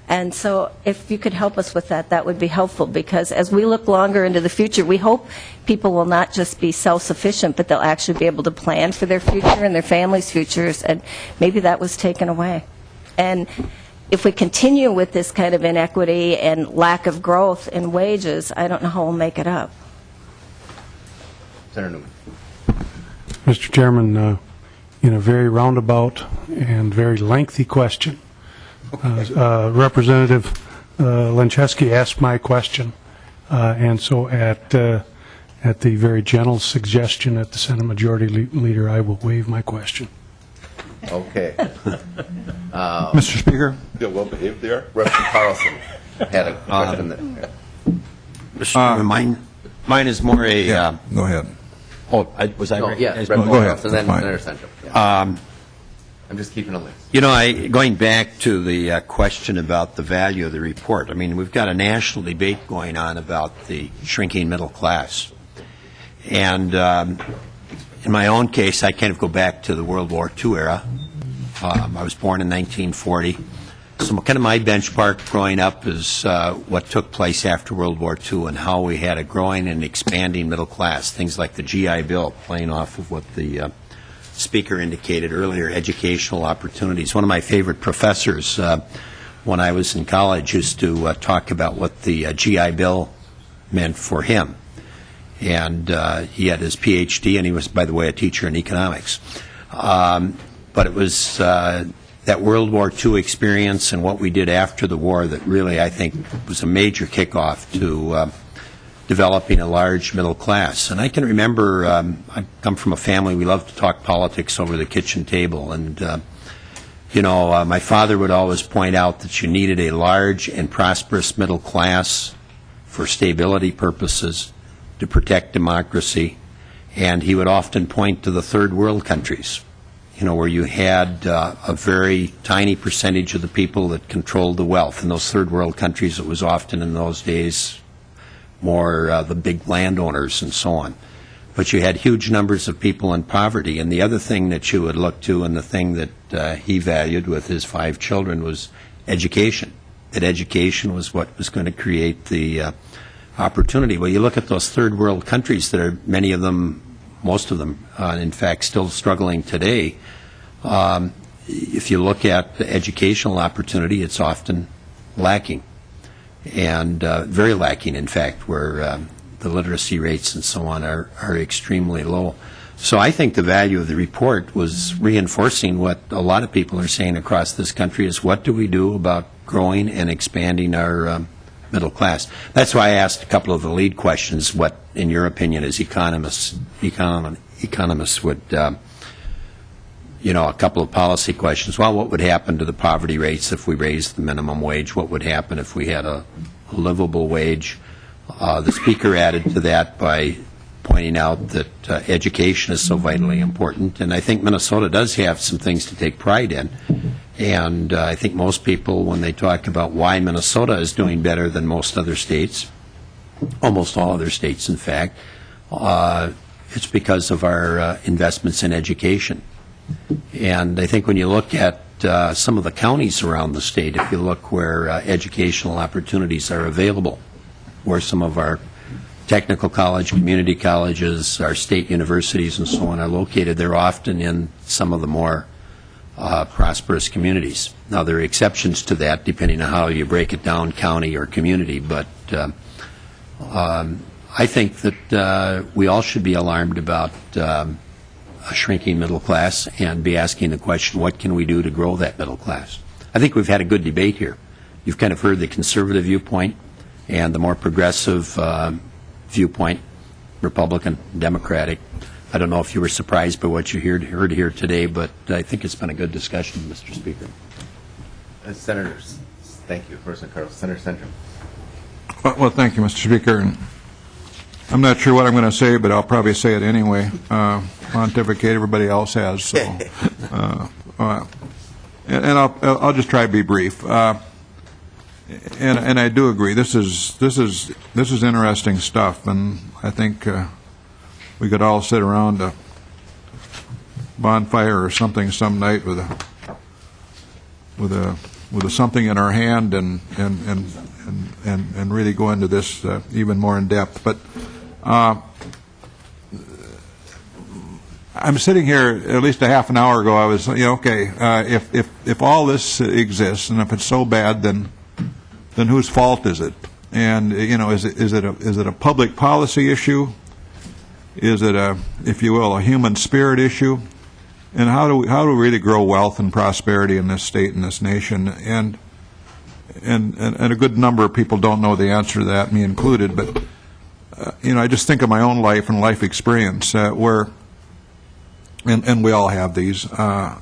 And so if you could help us with that, that would be helpful, because as we look longer into the future, we hope people will not just be self-sufficient, but they'll actually be able to plan for their future and their families' futures, and maybe that was taken away. And if we continue with this kind of inequity and lack of growth in wages, I don't know how we'll make it up. Senator Newman. Mr. Chairman, in a very roundabout and very lengthy question, Representative Lencheski asked my question, and so at the very gentle suggestion at the Senate Majority Leader, I will waive my question. Okay. Mr. Speaker? They're well behaved there. Representative Carlson had a question that. Mr. Chairman, mine is more a... Yeah, go ahead. Was I... No, yeah, go ahead. and then Senator Central. Yeah. I'm just keeping a list. Going back to the question about the value of the report, we've got a national debate going on about the shrinking middle class. And in my own case, I kind of go back to the World War II era. I was born in 1940. So kind of my benchmark growing up is what took place after World War II and how we had a growing and expanding middle class, things like the GI Bill, playing off of what the speaker indicated earlier, educational opportunities. One of my favorite professors when I was in college used to talk about what the GI Bill meant for him. And he had his PhD, and he was, by the way, a teacher in economics. But it was that World War II experience and what we did after the war that really, I think, was a major kickoff to developing a large middle class. And I can remember, I come from a family, we love to talk politics over the kitchen table. And, my father would always point out that you needed a large and prosperous middle class for stability purposes, to protect democracy. And he would often point to the third world countries, where you had a very tiny percentage of the people that controlled the wealth. In those third world countries, it was often in those days more the big landowners and so on. But you had huge numbers of people in poverty. And the other thing that you would look to, and the thing that he valued with his 5 children, was education. that education was what was going to create the opportunity. Well, you look at those third world countries that are, many of them, most of them, in fact, still struggling today. If you look at the educational opportunity, it's often lacking, and very lacking, in fact, where the literacy rates and so on are extremely low. So I think the value of the report was reinforcing what a lot of people are saying across this country is, what do we do about growing and expanding our middle class? That's why I asked a couple of the lead questions, what, in your opinion, as economists would, a couple of policy questions. Well, what would happen to the poverty rates if we raised the minimum wage? What would happen if we had a livable wage? The speaker added to that by pointing out that education is so vitally important, and I think Minnesota does have some things to take pride in. And I think most people, when they talk about why Minnesota is doing better than most other states, almost all other states, in fact, it's because of our investments in education. And I think when you look at some of the counties around the state, if you look where educational opportunities are available, where some of our technical college, community colleges, our state universities and so on are located, they're often in some of the more prosperous communities. Now, there are exceptions to that depending on how you break it down, county or community, but I think that we all should be alarmed about a shrinking middle class and be asking the question, what can we do to grow that middle class? I think we've had a good debate here. You've kind of heard the conservative viewpoint and the more progressive viewpoint, Republican, Democratic. I don't know if you were surprised by what you heard here today, but I think it's been a good discussion, Mr. Speaker. Senators, thank you. Person Carlos, Senator Centrum. Well, thank you, Mr. Speaker. And I'm not sure what I'm going to say, but I'll probably say it anyway. Pontificate, everybody else has. So, and I'll just try to be brief. And I do agree. This is interesting stuff, and I think we could all sit around a bonfire or something some night with a something in our hand and really go into this even more in depth. But I'm sitting here at least a half an hour ago. I was, okay, if all this exists and if it's so bad, then whose fault is it? And is it a public policy issue? Is it a, if you will, a human spirit issue? And how do we really grow wealth and prosperity in this state and this nation? And a good number of people don't know the answer to that, me included. But I just think of my own life and life experience where, and we all have these. A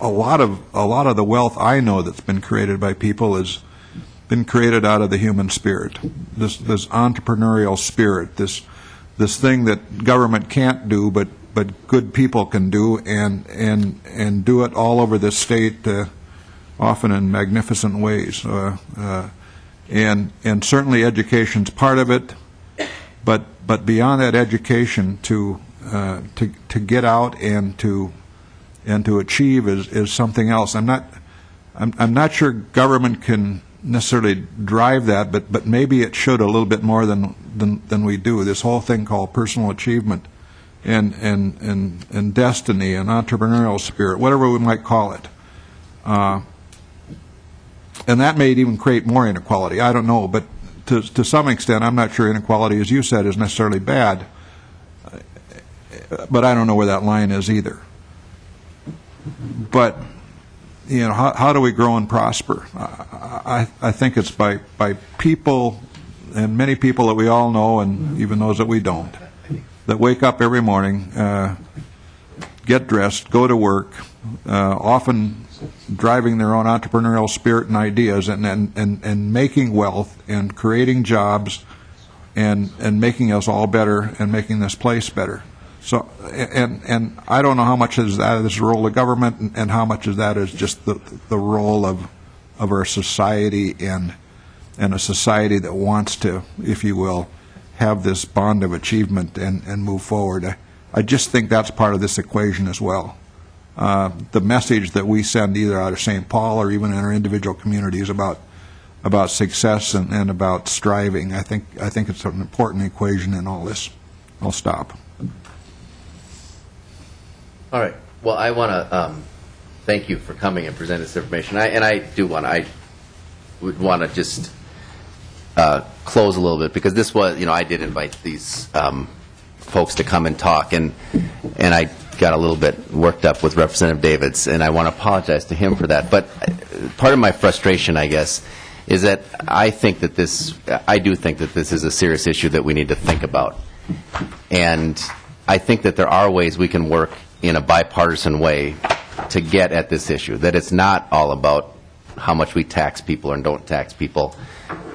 lot of the wealth I know that's been created by people has been created out of the human spirit. This entrepreneurial spirit, this thing that government can't do, but good people can do, and do it all over this state, often in magnificent ways. And certainly education's part of it, but beyond that education, to get out and to achieve is something else. I'm not sure government can necessarily drive that, but maybe it should a little bit more than we do. This whole thing called personal achievement and destiny and entrepreneurial spirit, whatever we might call it. And that may even create more inequality. I don't know, but to some extent, I'm not sure inequality, as you said, is necessarily bad. But I don't know where that line is either. But how do we grow and prosper? I think it's by people, and many people that we all know, and even those that we don't, that wake up every morning, get dressed, go to work, often driving their own entrepreneurial spirit and ideas, and making wealth and creating jobs, and making us all better and making this place better. So, and I don't know how much of that is the role of government, and how much of that is just the role of our society, and a society that wants to, if you will, have this bond of achievement and move forward. I just think that's part of this equation as well. the message that we send either out of St. Paul or even in our individual communities about success and about striving. I think it's an important equation in all this. I'll stop. All right. Well, I want to thank you for coming and presenting this information. I would want to just close a little bit, because this was, I did invite these folks to come and talk, and I got a little bit worked up with Representative Davids, and I want to apologize to him for that. But part of my frustration, I guess, is that I do think that this is a serious issue that we need to think about. And I think that there are ways we can work in a bipartisan way to get at this issue, that it's not all about how much we tax people or don't tax people,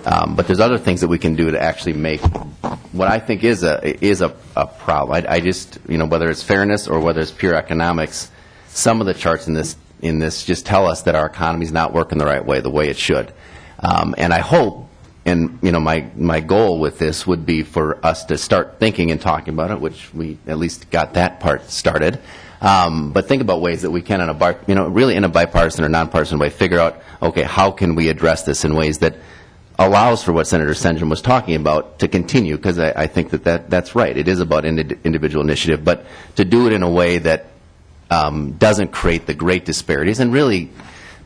but there's other things that we can do to actually make what I think is a problem. I just, whether it's fairness or whether it's pure economics, some of the charts in this just tell us that our economy is not working the right way, the way it should. And I hope, and my goal with this would be for us to start thinking and talking about it, which we at least got that part started. But think about ways that we can, really in a bipartisan or nonpartisan way, figure out, okay, how can we address this in ways that allows for what Senator Senjum was talking about to continue, because I think that's right. It is about individual initiative, but to do it in a way that doesn't create the great disparities, and really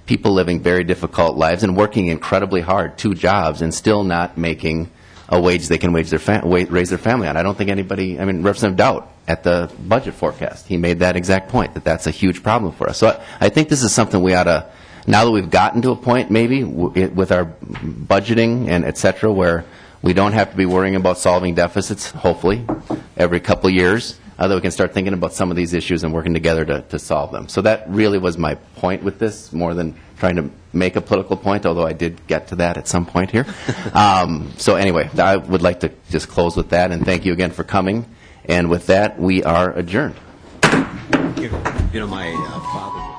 people living very difficult lives and working incredibly hard, 2 jobs, and still not making a wage they can raise their family on. I don't think anybody, Representative Dowd at the budget forecast, he made that exact point, that that's a huge problem for us. So I think this is something we ought to, now that we've gotten to a point maybe with our budgeting and et cetera, where we don't have to be worrying about solving deficits, hopefully, every couple of years, that we can start thinking about some of these issues and working together to solve them. So that really was my point with this, more than trying to make a political point, although I did get to that at some point here. So anyway, I would like to just close with that, and thank you again for coming. And with that, we are adjourned. My father